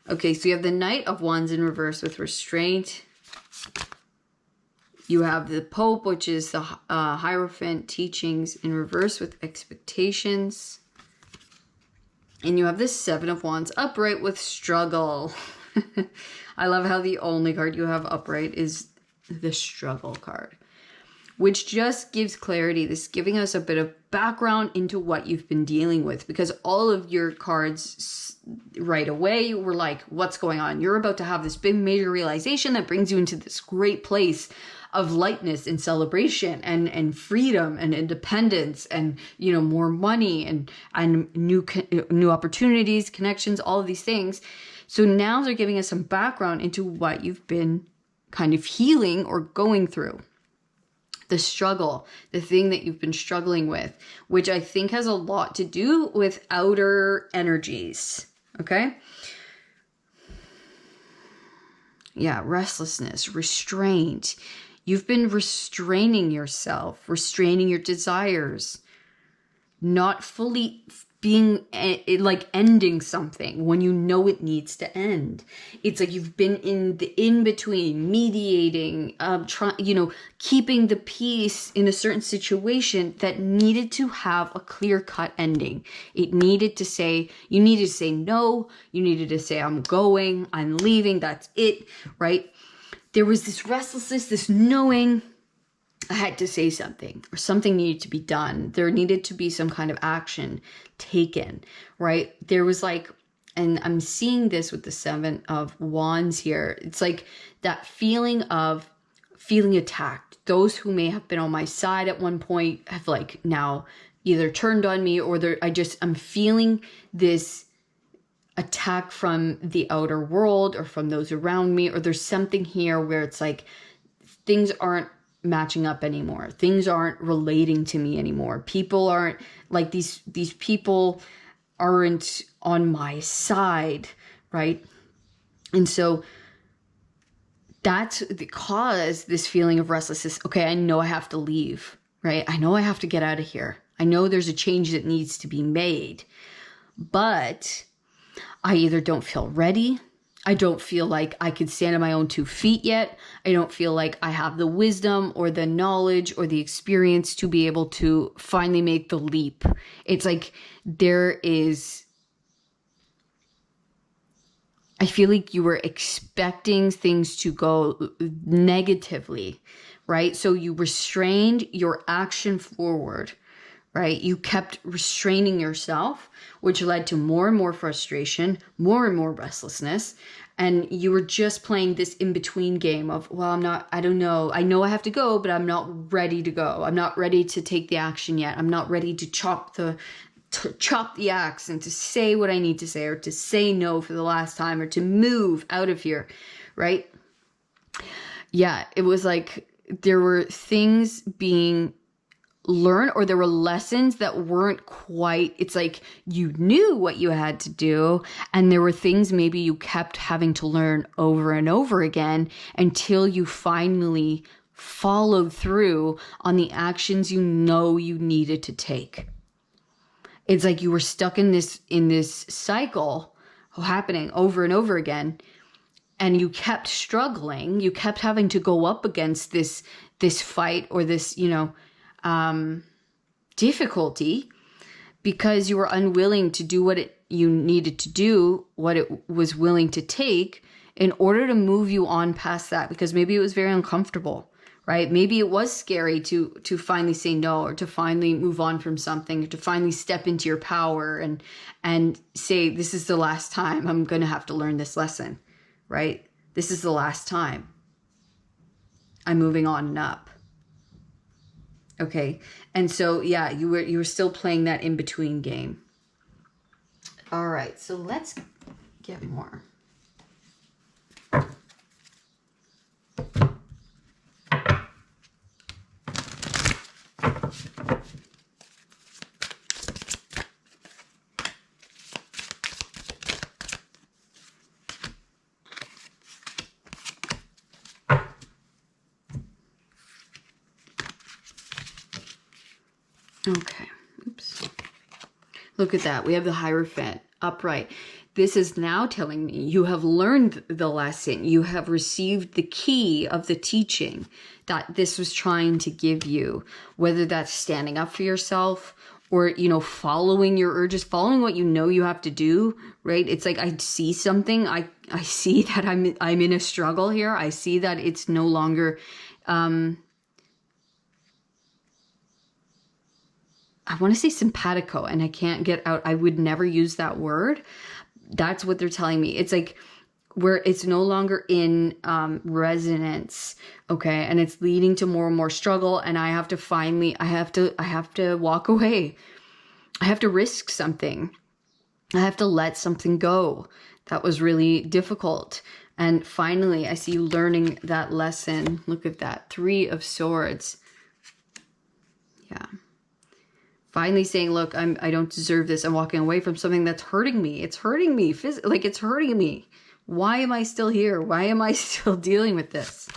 Okay, so you have the Knight of Wands in reverse with restraint. You have the Pope, which is the Hierophant teachings in reverse with expectations. And you have the Seven of Wands upright with struggle. I love how the only card you have upright is the struggle card, which just gives clarity. This is giving us a bit of background into what you've been dealing with, because all of your cards right away were like, what's going on? You're about to have this big major realization that brings you into this great place of lightness and celebration and freedom and independence and, you know, more money and new opportunities, connections, all of these things. So now they're giving us some background into what you've been kind of healing or going through. The struggle, the thing that you've been struggling with, which I think has a lot to do with outer energies. Okay. Yeah. Restlessness, restraint. You've been restraining yourself, restraining your desires, not fully being like ending something when you know it needs to end. It's like you've been in the in-between, mediating, keeping the peace in a certain situation that needed to have a clear-cut ending. It needed to say, you needed to say no, you needed to say, I'm going, I'm leaving, that's it, right? There was this restlessness, this knowing I had to say something, or something needed to be done. There needed to be some kind of action taken, right? There was like, and I'm seeing this with the Seven of Wands here. It's like that feeling of feeling attacked. Those who may have been on my side at one point have like now either turned on me, or I'm feeling this attack from the outer world or from those around me, or there's something here where it's like things aren't matching up anymore. Things aren't relating to me anymore. People aren't like these people aren't on my side, right? And so that's the cause, this feeling of restlessness. Okay, I know I have to leave, right? I know I have to get out of here. I know there's a change that needs to be made, but I either don't feel ready. I don't feel like I could stand on my own 2 feet yet. I don't feel like I have the wisdom or the knowledge or the experience to be able to finally make the leap. It's like I feel like you were expecting things to go negatively, right? So you restrained your action forward, right? You kept restraining yourself, which led to more and more frustration, more and more restlessness. And you were just playing this in-between game of, well, I don't know. I know I have to go, but I'm not ready to go. I'm not ready to take the action yet. I'm not ready to chop the axe and to say what I need to say, or to say no for the last time, or to move out of here, right? Yeah, it was like there were things being learned, or there were lessons that weren't quite, it's like you knew what you had to do, and there were things maybe you kept having to learn over and over again until you finally followed through on the actions you know you needed to take. It's like you were stuck in this cycle happening over and over again, and you kept struggling. You kept having to go up against this fight, or this, difficulty, because you were unwilling to do what you needed to do, what it was willing to take in order to move you on past that, because maybe it was very uncomfortable, right? Maybe it was scary to finally say no, or to finally move on from something, or to finally step into your power and say, this is the last time I'm going to have to learn this lesson, right? This is the last time. I'm moving on and up. Okay. And so, yeah, you were still playing that in-between game. All right. So let's get more. Okay. Oops. Look at that. We have the Hierophant upright. This is now telling me you have learned the lesson. You have received the key of the teaching that this was trying to give you, whether that's standing up for yourself, or, following your urges, following what you know you have to do, right? It's like, I see something. I see that I'm in a struggle here. I see that it's no longer, I want to say simpatico, and I can't get out. I would never use that word. That's what they're telling me. It's like where it's no longer in resonance, okay? And it's leading to more and more struggle, and I have to walk away. I have to risk something. I have to let something go. That was really difficult. And finally, I see you learning that lesson. Look at that. 3 of Swords. Yeah. Finally saying, look, I don't deserve this. I'm walking away from something that's hurting me. It's hurting me. It's hurting me. Why am I still here? Why am I still dealing with this?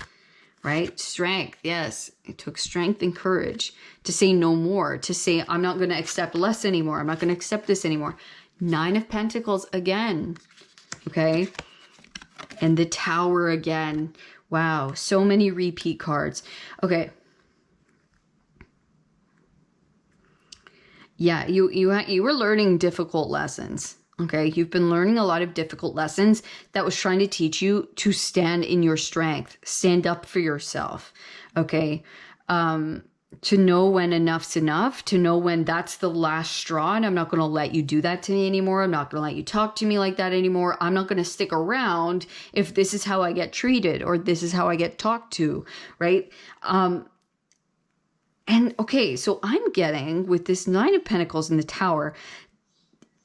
Right? Strength. Yes. It took strength and courage to say no more, to say, I'm not going to accept less anymore. I'm not going to accept this anymore. 9 of Pentacles again. Okay. And the Tower again. Wow. So many repeat cards. Okay. Yeah, you were learning difficult lessons, okay? You've been learning a lot of difficult lessons that was trying to teach you to stand in your strength, stand up for yourself, okay? To know when enough's enough, to know when that's the last straw, and I'm not going to let you do that to me anymore. I'm not going to let you talk to me like that anymore. I'm not going to stick around if this is how I get treated, or this is how I get talked to, right? And okay, so I'm getting with this 9 of Pentacles in the Tower,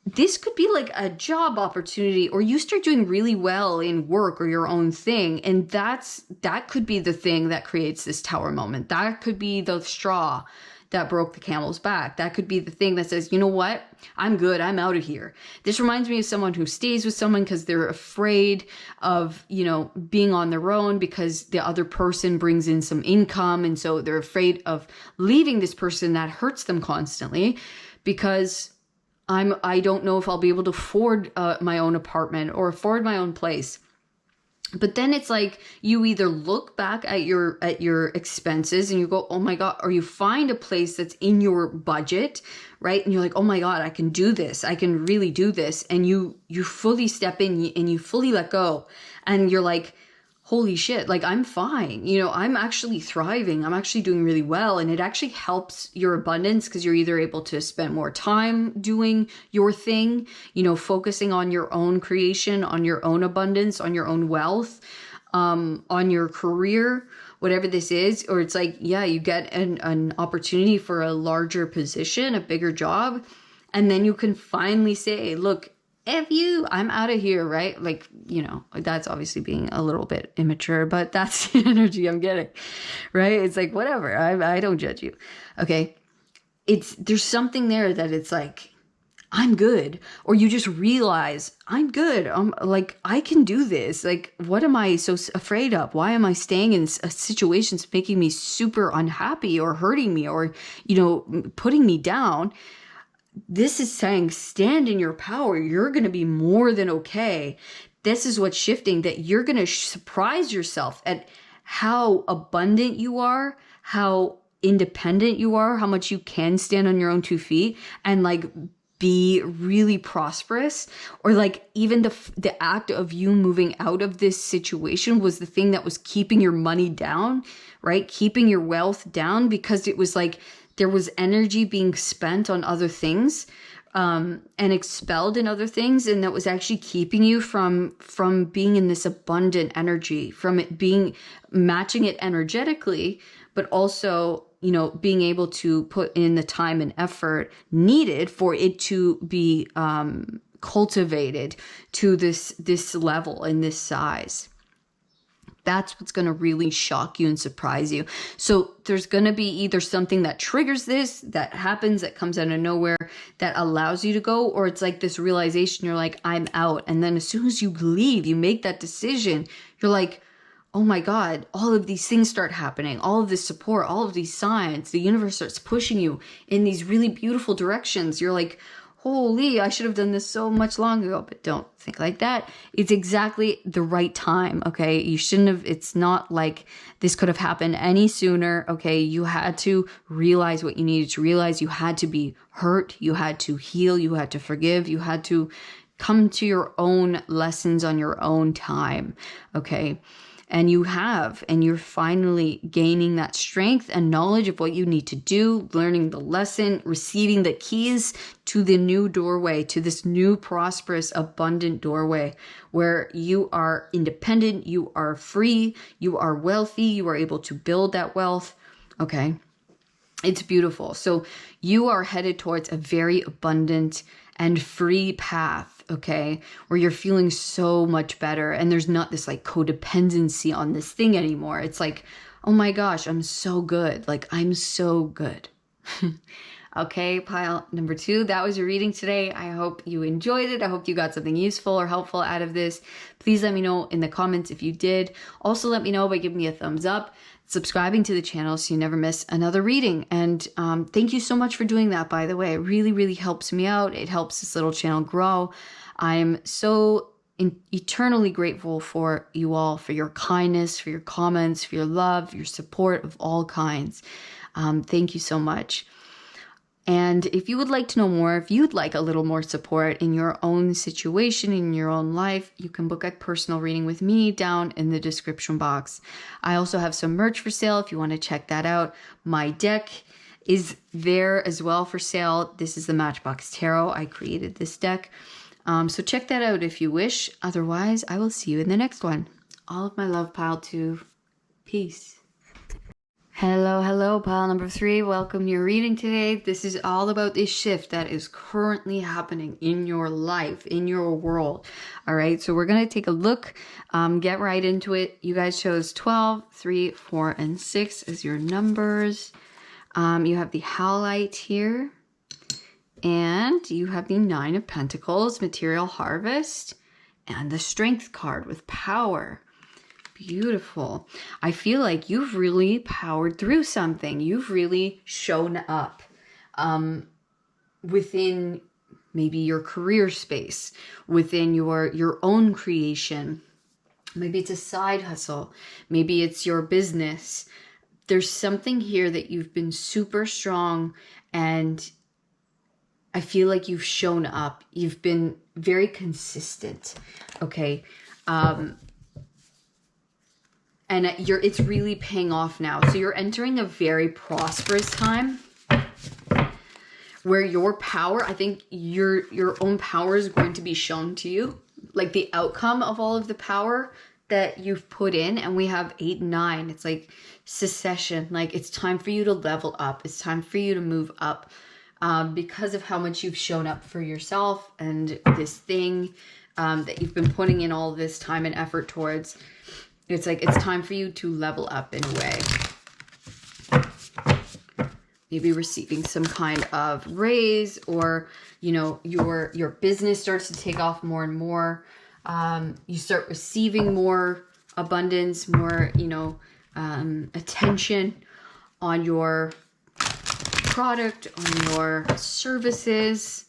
this could be like a job opportunity, or you start doing really well in work or your own thing. And that could be the thing that creates this Tower moment. That could be the straw that broke the camel's back. That could be the thing that says, you know what? I'm good. I'm out of here. This reminds me of someone who stays with someone because they're afraid of, being on their own because the other person brings in some income. And so they're afraid of leaving this person that hurts them constantly because I don't know if I'll be able to afford my own apartment or afford my own place. But then it's like you either look back at your expenses and you go, oh my God, or you find a place that's in your budget, right? And you're like, oh my God, I can do this. I can really do this. And you fully step in and you fully let go. And you're like, holy shit, like I'm fine. You know, I'm actually thriving. I'm actually doing really well. And it actually helps your abundance because you're either able to spend more time doing your thing, you know, focusing on your own creation, on your own abundance, on your own wealth, on your career, whatever this is. Or it's like, yeah, you get an opportunity for a larger position, a bigger job. And then you can finally say, look, F you, I'm out of here, right? Like, you know, that's obviously being a little bit immature, but that's the energy I'm getting, right? It's like, whatever, I don't judge you. Okay. There's something there that it's like, I'm good. Or you just realize I'm good. Like, I can do this. Like, what am I so afraid of? Why am I staying in situations making me super unhappy or hurting me or, you know, putting me down? This is saying stand in your power. You're going to be more than okay. This is what's shifting, that you're going to surprise yourself at how abundant you are, how independent you are, how much you can stand on your own 2 feet and like be really prosperous. Or like even the act of you moving out of this situation was the thing that was keeping your money down, right? Keeping your wealth down, because it was like there was energy being spent on other things and expelled in other things, and that was actually keeping you from being in this abundant energy, from it being matching it energetically, but also, you know, being able to put in the time and effort needed for it to be cultivated to this level and this size. That's what's going to really shock you and surprise you. So there's going to be either something that triggers this, that happens, that comes out of nowhere, that allows you to go, or it's like this realization, you're like, I'm out. And then as soon as you leave, you make that decision, you're like, oh my God, all of these things start happening, all of this support, all of these signs, the universe starts pushing you in these really beautiful directions. You're like, holy, I should have done this so much long ago, but don't think like that. It's exactly the right time, okay? You shouldn't have, it's not like this could have happened any sooner, okay? You had to realize what you needed to realize. You had to be hurt. You had to heal. You had to forgive. You had to come to your own lessons on your own time, okay? And you have, and you're finally gaining that strength and knowledge of what you need to do, learning the lesson, receiving the keys to the new doorway, to this new prosperous, abundant doorway where you are independent, you are free, you are wealthy, you are able to build that wealth. Okay. It's beautiful. So you are headed towards a very abundant and free path, okay, where you're feeling so much better and there's not this like codependency on this thing anymore. It's like, oh my gosh, I'm so good. Like, I'm so good. Okay, pile number 2, that was your reading today. I hope you enjoyed it. I hope you got something useful or helpful out of this. Please let me know in the comments if you did. Also, let me know by giving me a thumbs up, subscribing to the channel so you never miss another reading. And thank you so much for doing that, by the way. It really, really helps me out. It helps this little channel grow. I'm so eternally grateful for you all, for your kindness, for your comments, for your love, your support of all kinds. Thank you so much. And if you would like to know more, if you'd like a little more support in your own situation, in your own life, you can book a personal reading with me down in the description box. I also have some merch for sale if you want to check that out. My deck is there as well for sale. This is the Matchbox Tarot. I created this deck. So check that out if you wish. Otherwise, I will see you in the next one. All of my love, pile 2. Peace. Hello, pile number 3. Welcome to your reading today. This is all about this shift that is currently happening in your life, in your world. All right, so we're going to take a look, get right into it. You guys chose 12, 3, 4, and 6 as your numbers. You have the Howlite here, and you have the 9 of Pentacles, Material Harvest, and the Strength card with Power. Beautiful. I feel like you've really powered through something. You've really shown up within maybe your career space, within your own creation. Maybe it's a side hustle. Maybe it's your business. There's something here that you've been super strong, and I feel like you've shown up. You've been very consistent. Okay. And it's really paying off now. So you're entering a very prosperous time where your power, I think your own power is going to be shown to you. Like the outcome of all of the power that you've put in. And we have 8 and 9. It's like succession. Like it's time for you to level up. It's time for you to move up because of how much you've shown up for yourself and this thing that you've been putting in all this time and effort towards. It's like it's time for you to level up in a way. Maybe receiving some kind of raise, or you know, your business starts to take off more and more. You start receiving more abundance, more, you know, attention on your product, on your services.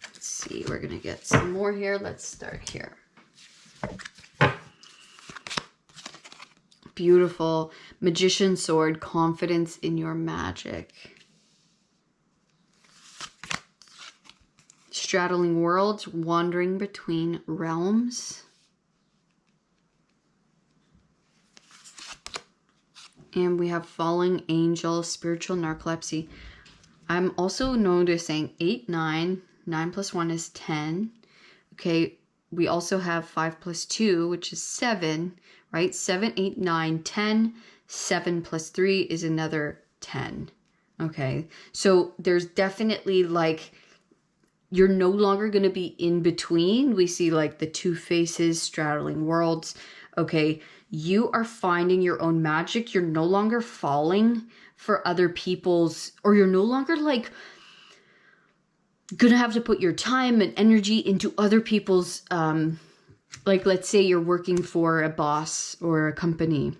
Let's see, we're gonna get some more here. Let's start here. Beautiful. Magician sword, confidence in your magic. Straddling worlds, wandering between realms. And we have falling angel, spiritual narcolepsy. I'm also noticing 8, 9. 9 plus 1 is 10. Okay, we also have 5 plus 2, which is 7, right? 7, 8, 9, 10. 7 plus 3 is another 10. Okay, so there's definitely like, you're no longer going to be in between. We see like the 2 faces, straddling worlds. Okay, you are finding your own magic. You're no longer falling for other people's, or you're no longer like gonna have to put your time and energy into other people's, like let's say you're working for a boss or a company.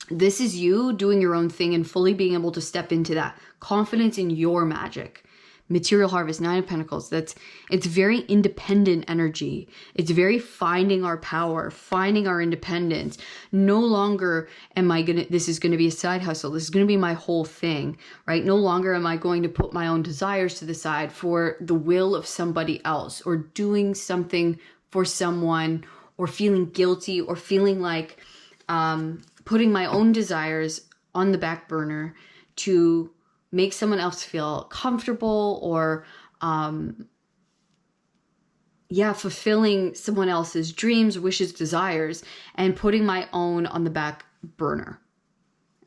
This is you doing your own thing and fully being able to step into that confidence in your magic. Material harvest, 9 of Pentacles. It's very independent energy. It's very finding our power, finding our independence. No longer am I this is gonna be a side hustle. This is gonna be my whole thing, right? No longer am I going to put my own desires to the side for the will of somebody else, or doing something for someone, or feeling guilty, or feeling like putting my own desires on the back burner to make someone else feel comfortable, or fulfilling someone else's dreams, wishes, desires, and putting my own on the back burner.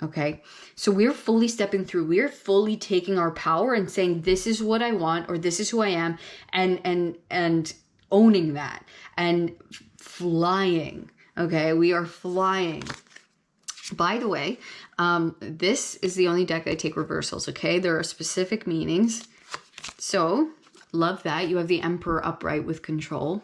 Okay, so we're fully stepping through, we're fully taking our power and saying, this is what I want, or this is who I am, and owning that and flying. Okay, we are flying. By the way, this is the only deck I take reversals, okay? There are specific meanings. So, love that. You have the Emperor upright with control.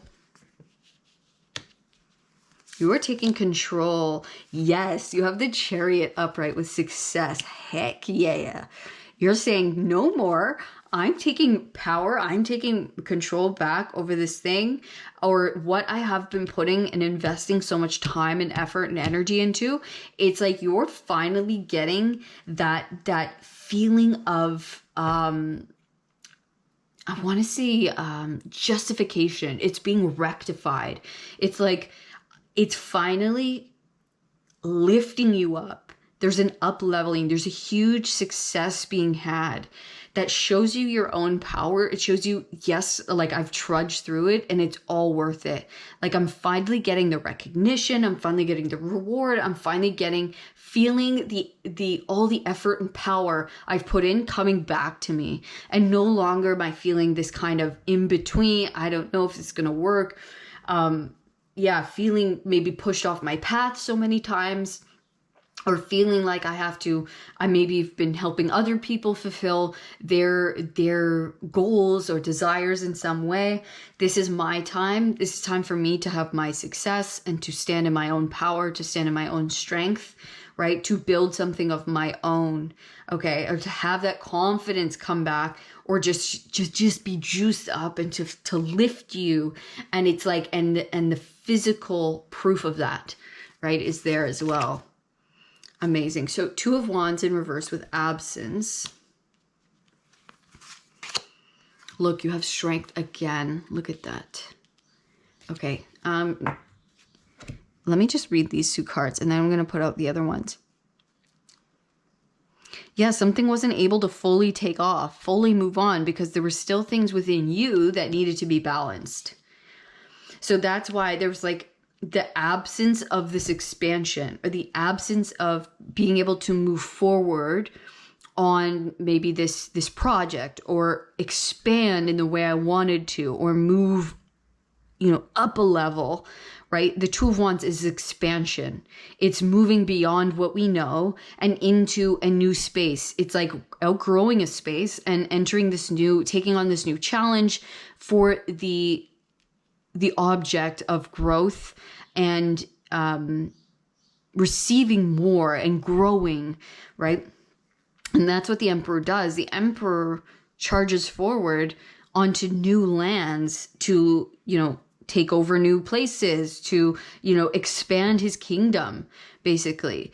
You are taking control. Yes, you have the Chariot upright with success. Heck yeah. You're saying no more. I'm taking power. I'm taking control back over this thing, or what I have been putting and investing so much time and effort and energy into. It's like you're finally getting that feeling of, I want to say justification. It's being rectified. It's like, it's finally lifting you up. There's an up leveling. There's a huge success being had that shows you your own power. It shows you, yes, like I've trudged through it and it's all worth it. Like I'm finally getting the recognition. I'm finally getting the reward. I'm finally feeling all the effort and power I've put in coming back to me. And no longer am I feeling this kind of in between. I don't know if it's going to work. Feeling maybe pushed off my path so many times, or feeling like I maybe have been helping other people fulfill their goals or desires in some way. This is my time. This is time for me to have my success and to stand in my own power, to stand in my own strength, right? To build something of my own, okay? Or to have that confidence come back, or just be juiced up and to lift you. And it's like, and the physical proof of that, right, is there as well. Amazing. So 2 of Wands in reverse with absence. Look, you have strength again. Look at that. Okay. Let me just read these 2 cards and then I'm going to put out the other ones. Yeah, something wasn't able to fully take off, fully move on, because there were still things within you that needed to be balanced. So that's why there was like the absence of this expansion, or the absence of being able to move forward on maybe this project, or expand in the way I wanted to, or move, you know, up a level, right? The Two of Wands is expansion. It's moving beyond what we know and into a new space. It's like outgrowing a space and entering this new, taking on this new challenge for the object of growth and receiving more and growing, right? And that's what the Emperor does. The Emperor charges forward onto new lands to, you know, take over new places, to, you know, expand his kingdom, basically.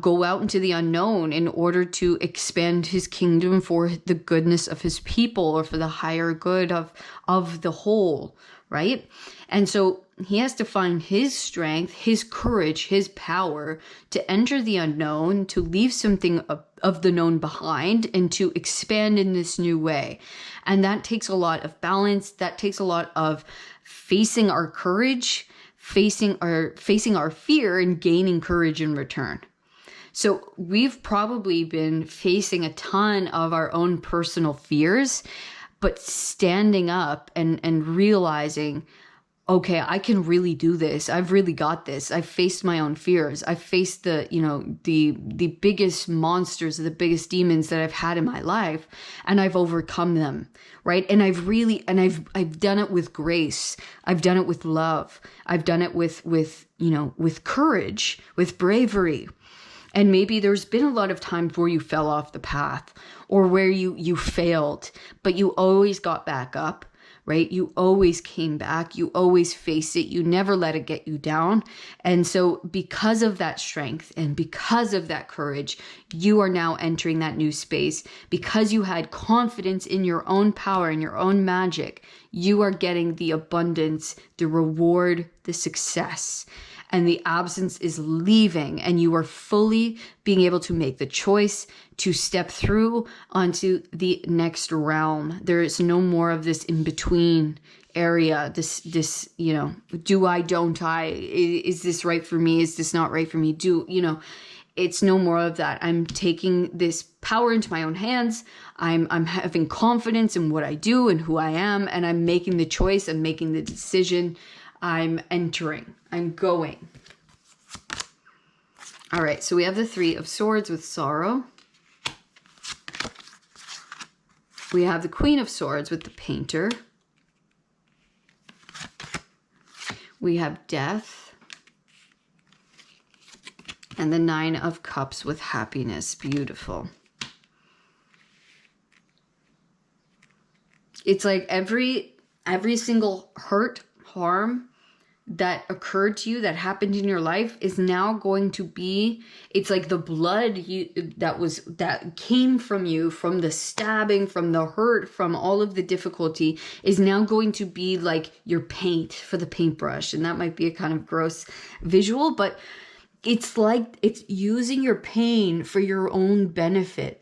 Go out into the unknown in order to expand his kingdom for the goodness of his people, or for the higher good of the whole, right? And so he has to find his strength, his courage, his power to enter the unknown, to leave something of the known behind, and to expand in this new way. And that takes a lot of balance. That takes a lot of facing our courage, facing our fear, and gaining courage in return. So we've probably been facing a ton of our own personal fears, but standing up and realizing, okay, I can really do this. I've really got this. I've faced my own fears. I've faced the, you know, the biggest monsters, the biggest demons that I've had in my life, and I've overcome them, right? And I've done it with grace. I've done it with love. I've done it with, you know, with courage, with bravery. And maybe there's been a lot of times where you fell off the path, or where you failed, but you always got back up, right? You always came back. You always faced it. You never let it get you down. And so because of that strength and because of that courage, you are now entering that new space. Because you had confidence in your own power and your own magic, you are getting the abundance, the reward, the success. And the absence is leaving, and you are fully being able to make the choice to step through onto the next realm. There is no more of this in between area, this, you know, do I, don't I, is this right for me? Is this not right for me? It's no more of that. I'm taking this power into my own hands. I'm having confidence in what I do and who I am, and I'm making the choice. I'm making the decision. I'm entering. I'm going. All right, so we have the Three of Swords with sorrow. We have the Queen of Swords with the Painter. We have Death. And the Nine of Cups with happiness. Beautiful. It's like every single hurt, harm that occurred to you, that happened in your life, is now going to be, it's like the blood that came from you, from the stabbing, from the hurt, from all of the difficulty, is now going to be like your paint for the paintbrush. And that might be a kind of gross visual, but it's like it's using your pain for your own benefit.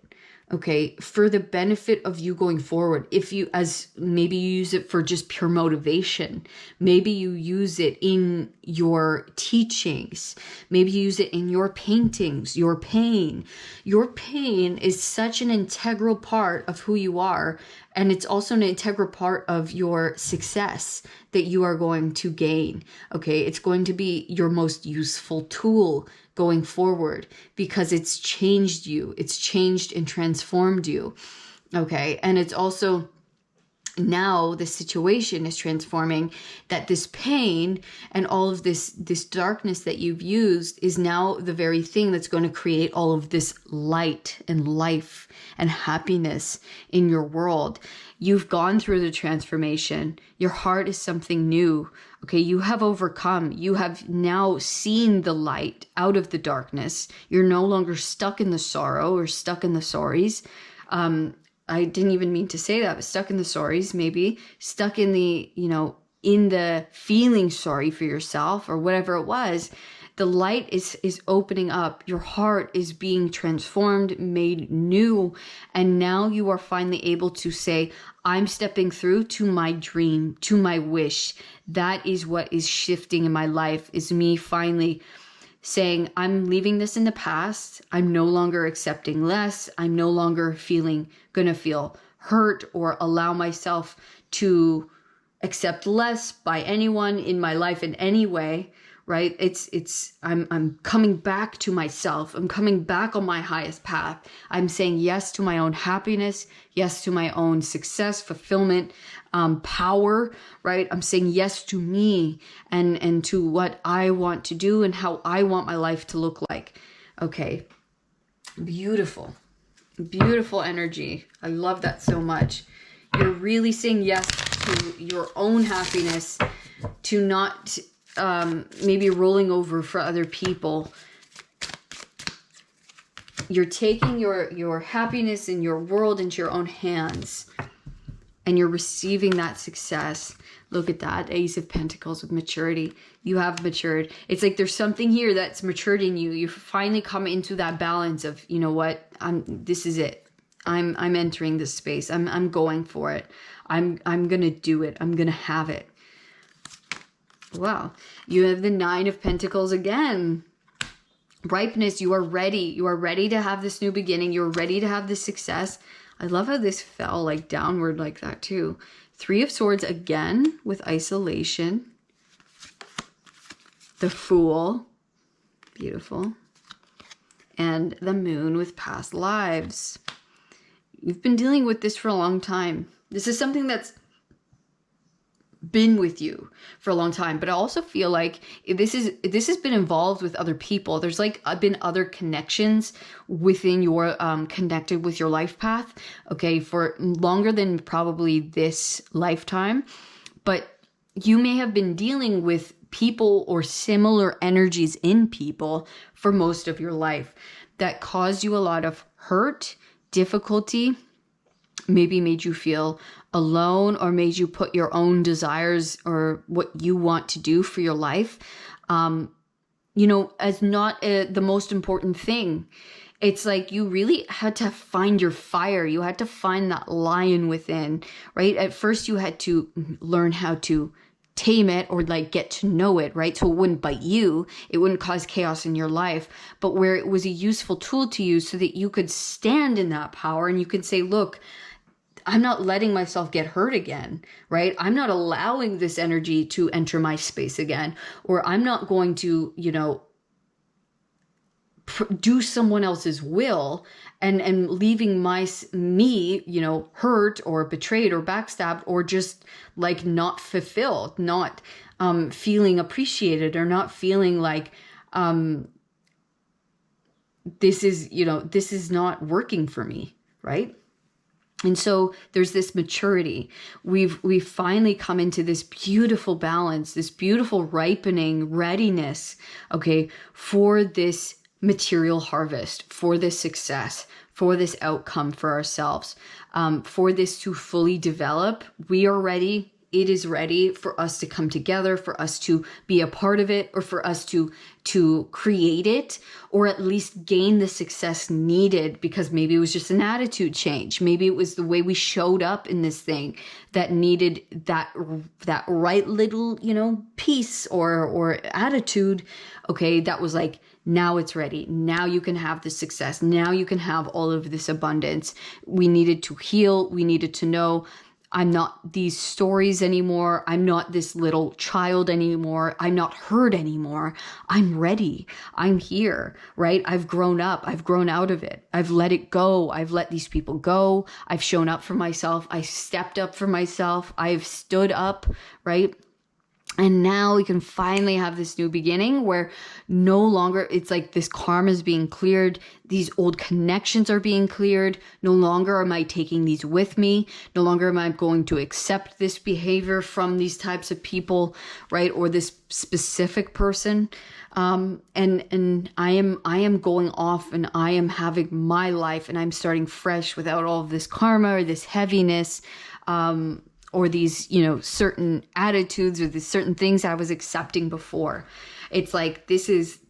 Okay, for the benefit of you going forward. If you, as maybe you use it for just pure motivation, maybe you use it in your teachings, maybe you use it in your paintings, your pain. Your pain is such an integral part of who you are, and it's also an integral part of your success that you are going to gain. Okay, it's going to be your most useful tool going forward, because it's changed you. It's changed and transformed you. Okay. And it's also now the situation is transforming, that this pain and all of this darkness that you've used is now the very thing that's going to create all of this light and life and happiness in your world. You've gone through the transformation. Your heart is something new. Okay, you have overcome. You have now seen the light out of the darkness. You're no longer stuck in the sorrow or stuck in the sorries. I didn't even mean to say that, but stuck in the sorries, maybe stuck in the, in the feeling sorry for yourself or whatever it was. The light is opening up. Your heart is being transformed, made new. And now you are finally able to say, I'm stepping through to my dream, to my wish. That is what is shifting in my life, is me finally saying, I'm leaving this in the past. I'm no longer accepting less. I'm no longer gonna feel hurt or allow myself to accept less by anyone in my life in any way, right? I'm coming back to myself. I'm coming back on my highest path. I'm saying yes to my own happiness, yes to my own success, fulfillment, power, right? I'm saying yes to me and to what I want to do and how I want my life to look like. Okay. Beautiful. Beautiful energy. I love that so much. You're really saying yes to your own happiness, to not maybe rolling over for other people. You're taking your happiness in your world into your own hands, and you're receiving that success. Look at that, Ace of Pentacles with maturity. You have matured. It's like there's something here that's matured in you. You finally come into that balance of, you know what, this is it. I'm entering this space. I'm going for it. I'm gonna do it. I'm gonna have it. Wow. You have the Nine of Pentacles again. Ripeness. You are ready. You are ready to have this new beginning. You're ready to have this success. I love how this fell like downward like that too. Three of Swords again with isolation. The Fool. Beautiful. And the Moon with past lives. You've been dealing with this for a long time. This is something that's been with you for a long time, but I also feel like this has been involved with other people. There's like been other connections within your connected with your life path, okay, for longer than probably this lifetime. But you may have been dealing with people or similar energies in people for most of your life that caused you a lot of hurt, difficulty, maybe made you feel alone, or made you put your own desires or what you want to do for your life, as not the most important thing. It's like you really had to find your fire. You had to find that lion within, right? At first you had to learn how to tame it or like get to know it, right? So it wouldn't bite you. It wouldn't cause chaos in your life, but where it was a useful tool to you so that you could stand in that power and you could say, look, I'm not letting myself get hurt again, right? I'm not allowing this energy to enter my space again, or I'm not going to, do someone else's will and leaving me, hurt or betrayed or backstabbed or just like not fulfilled, not feeling appreciated or not feeling like this is not working for me, right? And so there's this maturity. We've finally come into this beautiful balance, this beautiful ripening readiness, okay, for this material harvest, for this success, for this outcome for ourselves, for this to fully develop. We are ready. It is ready for us to come together, for us to be a part of it, or for us to create it, or at least gain the success needed, because maybe it was just an attitude change. Maybe it was the way we showed up in this thing that needed that right little, piece or attitude. Okay, that was like, now it's ready. Now you can have the success. Now you can have all of this abundance. We needed to heal. We needed to know, I'm not these stories anymore. I'm not this little child anymore. I'm not hurt anymore. I'm ready. I'm here, right? I've grown up. I've grown out of it. I've let it go. I've let these people go. I've shown up for myself. I stepped up for myself. I've stood up, right? And now we can finally have this new beginning where no longer it's like this karma is being cleared. These old connections are being cleared. No longer am I taking these with me. No longer am I going to accept this behavior from these types of people, right? Or this specific person. And I am going off and I am having my life and I'm starting fresh without all of this karma or this heaviness. Or these, certain attitudes or these certain things I was accepting before. It's like, this is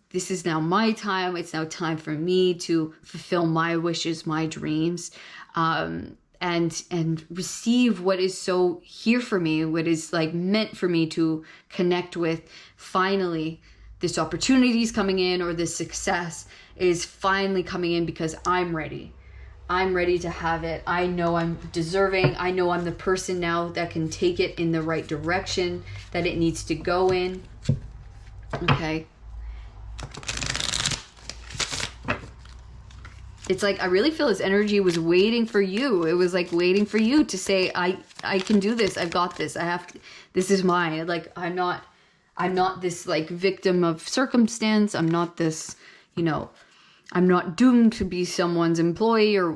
now my time. It's now time for me to fulfill my wishes, my dreams, and receive what is so here for me, what is like meant for me to connect with. Finally, this opportunity is coming in, or this success is finally coming in because I'm ready. I'm ready to have it. I know I'm deserving. I know I'm the person now that can take it in the right direction that it needs to go in. Okay. It's like, I really feel this energy was waiting for you. It was like waiting for you to say, I can do this. I've got this. This is mine. Like, I'm not this like victim of circumstance. I'm not this, I'm not doomed to be someone's employee, or,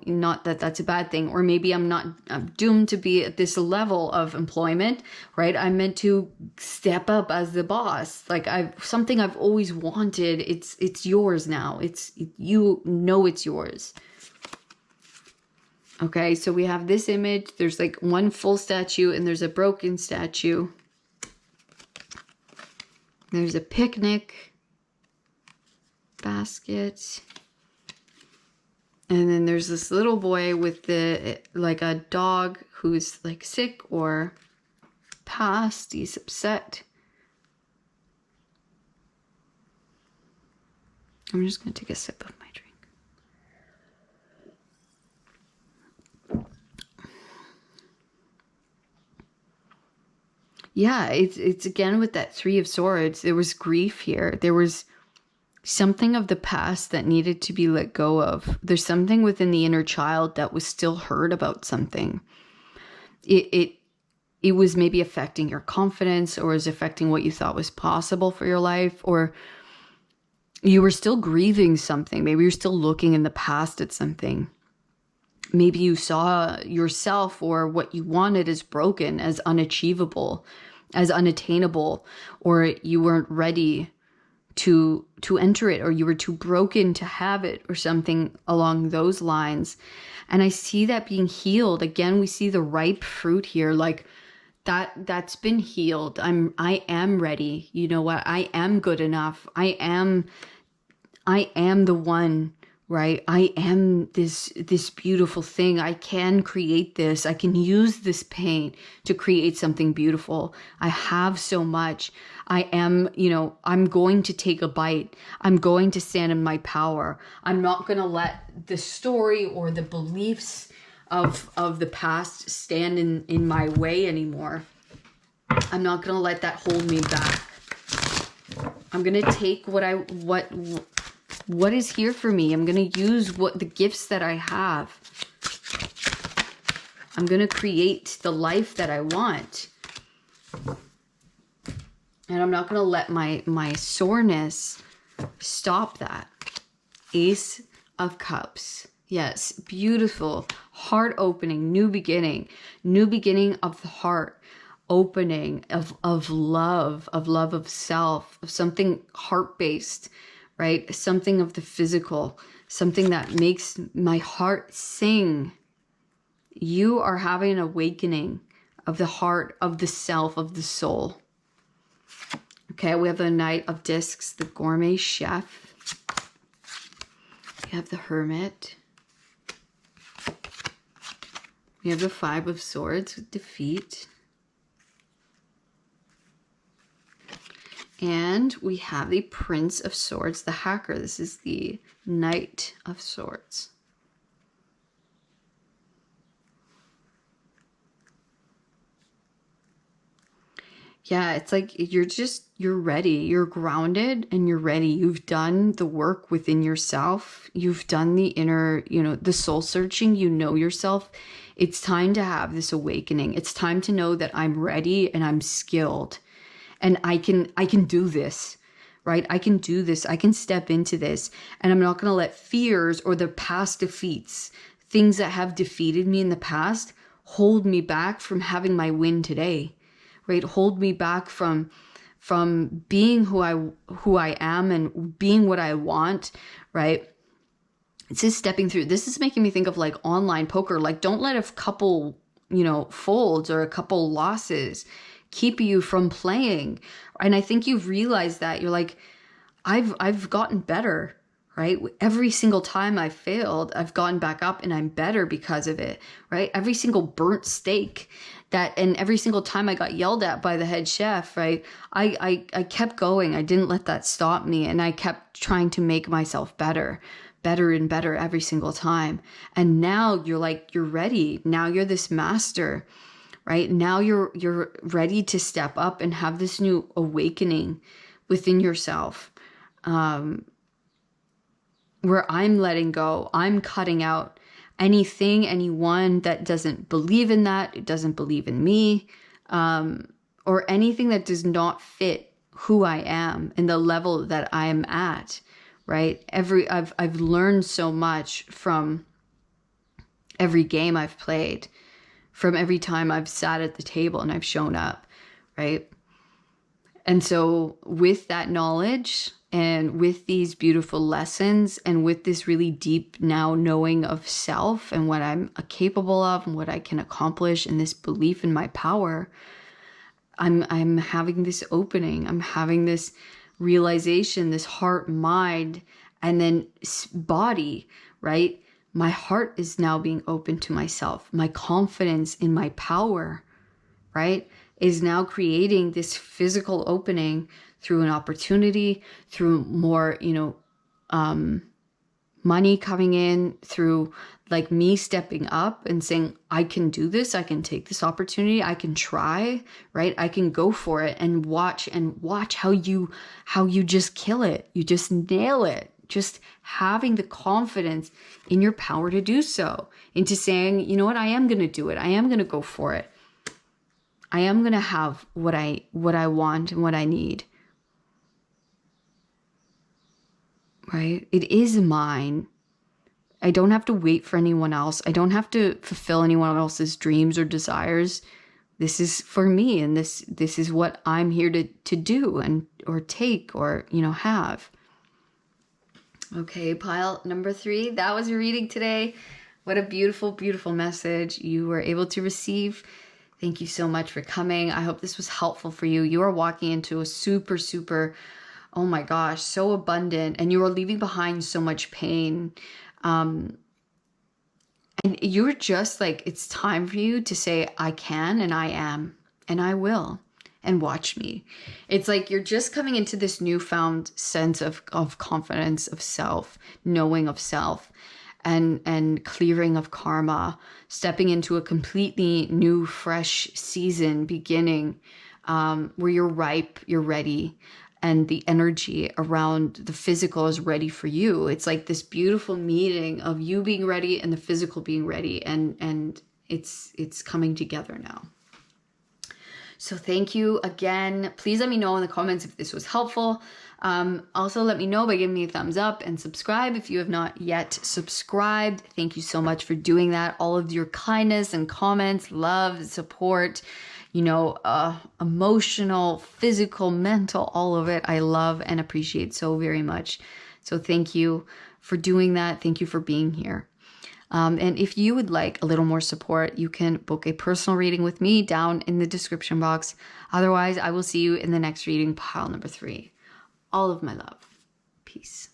not that that's a bad thing. Or maybe I'm doomed to be at this level of employment, right? I'm meant to step up as the boss. Like something I've always wanted. It's yours now. It's yours. Okay. So we have this image. There's like one full statue and there's a broken statue. There's a picnic basket, and then there's this little boy with like a dog who's like sick or passed. He's upset. I'm just gonna take a sip of my drink. Yeah, it's again with that Three of Swords. There was grief here. There was something of the past that needed to be let go of. There's something within the inner child that was still hurt about something. It was maybe affecting your confidence, or was affecting what you thought was possible for your life, or you were still grieving something. Maybe you're still looking in the past at something. Maybe you saw yourself or what you wanted as broken, as unachievable, as unattainable, or you weren't ready to enter it, or you were too broken to have it, or something along those lines. And I see that being healed. Again, we see the ripe fruit here, like that's been healed. I am ready. You know what? I am good enough. I am the one, right? I am this beautiful thing. I can create this. I can use this pain to create something beautiful. I have so much. I am, I'm going to take a bite. I'm going to stand in my power. I'm not going to let the story or the beliefs of the past stand in my way anymore. I'm not going to let that hold me back. I'm going to take what is here for me. I'm going to use the gifts that I have. I'm going to create the life that I want. And I'm not going to let my soreness stop that. Ace of Cups. Yes, beautiful. Heart opening, new beginning of the heart, opening of love of self, of something heart-based, right? Something of the physical, something that makes my heart sing. You are having an awakening of the heart, of the self, of the soul. Okay, we have the Knight of Discs, the Gourmet Chef. We have the Hermit. We have the Five of Swords with Defeat. And we have the Prince of Swords, the Hacker. This is the Knight of Swords. Yeah, it's like you're ready. You're grounded and you're ready. You've done the work within yourself. You've done the inner, the soul searching. You know yourself. It's time to have this awakening. It's time to know that I'm ready and I'm skilled. And I can do this, right? I can do this. I can step into this, and I'm not going to let fears or the past defeats, things that have defeated me in the past, hold me back from having my win today, right? Hold me back from being who I am and being what I want, right? It's just stepping through. This is making me think of like online poker. Like, don't let a couple, folds or a couple losses keep you from playing. And I think you've realized that. You're like, I've gotten better, right? Every single time I failed, I've gotten back up and I'm better because of it, right? Every single burnt steak and every single time I got yelled at by the head chef, right? I kept going. I didn't let that stop me. And I kept trying to make myself better and better every single time. And now you're ready. Now you're this master, right? Now you're ready to step up and have this new awakening within yourself, where I'm letting go. I'm cutting out anyone that doesn't believe in that, it doesn't believe in me, or anything that does not fit who I am and the level that I'm at, right? I've learned so much from every game I've played, from every time I've sat at the table and I've shown up, right? And so with that knowledge and with these beautiful lessons and with this really deep now knowing of self and what I'm capable of and what I can accomplish and this belief in my power, I'm having this opening. I'm having this realization, this heart, mind, and then body, right? My heart is now being open to myself. My confidence in my power, right, is now creating this physical opening through an opportunity, through more, money coming in, through like me stepping up and saying, I can do this. I can take this opportunity. I can try, right? I can go for it and watch how you just kill it. You just nail it. Just having the confidence in your power to do so, into saying, you know what, I am going to do it. I am going to go for it. I am going to have what I want and what I need. Right? It is mine. I don't have to wait for anyone else. I don't have to fulfill anyone else's dreams or desires. This is for me, and this is what I'm here to do or take or have. Okay, pile number 3. That was your reading today. What a beautiful, beautiful message you were able to receive. Thank you so much for coming. I hope this was helpful for you. You are walking into a super, super, oh my gosh, so abundant, and you are leaving behind so much pain. And you're just like, it's time for you to say, I can, and I am, and I will, and watch me. It's like you're just coming into this newfound sense of confidence, of self, knowing of self, and clearing of karma, stepping into a completely new, fresh season beginning, where you're ripe, you're ready, and the energy around the physical is ready for you. It's like this beautiful meeting of you being ready and the physical being ready, and it's coming together now. So thank you again. Please let me know in the comments if this was helpful. Also, let me know by giving me a thumbs up and subscribe if you have not yet subscribed. Thank you so much for doing that. All of your kindness and comments, love, support, emotional, physical, mental, all of it, I love and appreciate so very much. So thank you for doing that. Thank you for being here. And if you would like a little more support, you can book a personal reading with me down in the description box. Otherwise, I will see you in the next reading, pile number 3. All of my love. Peace.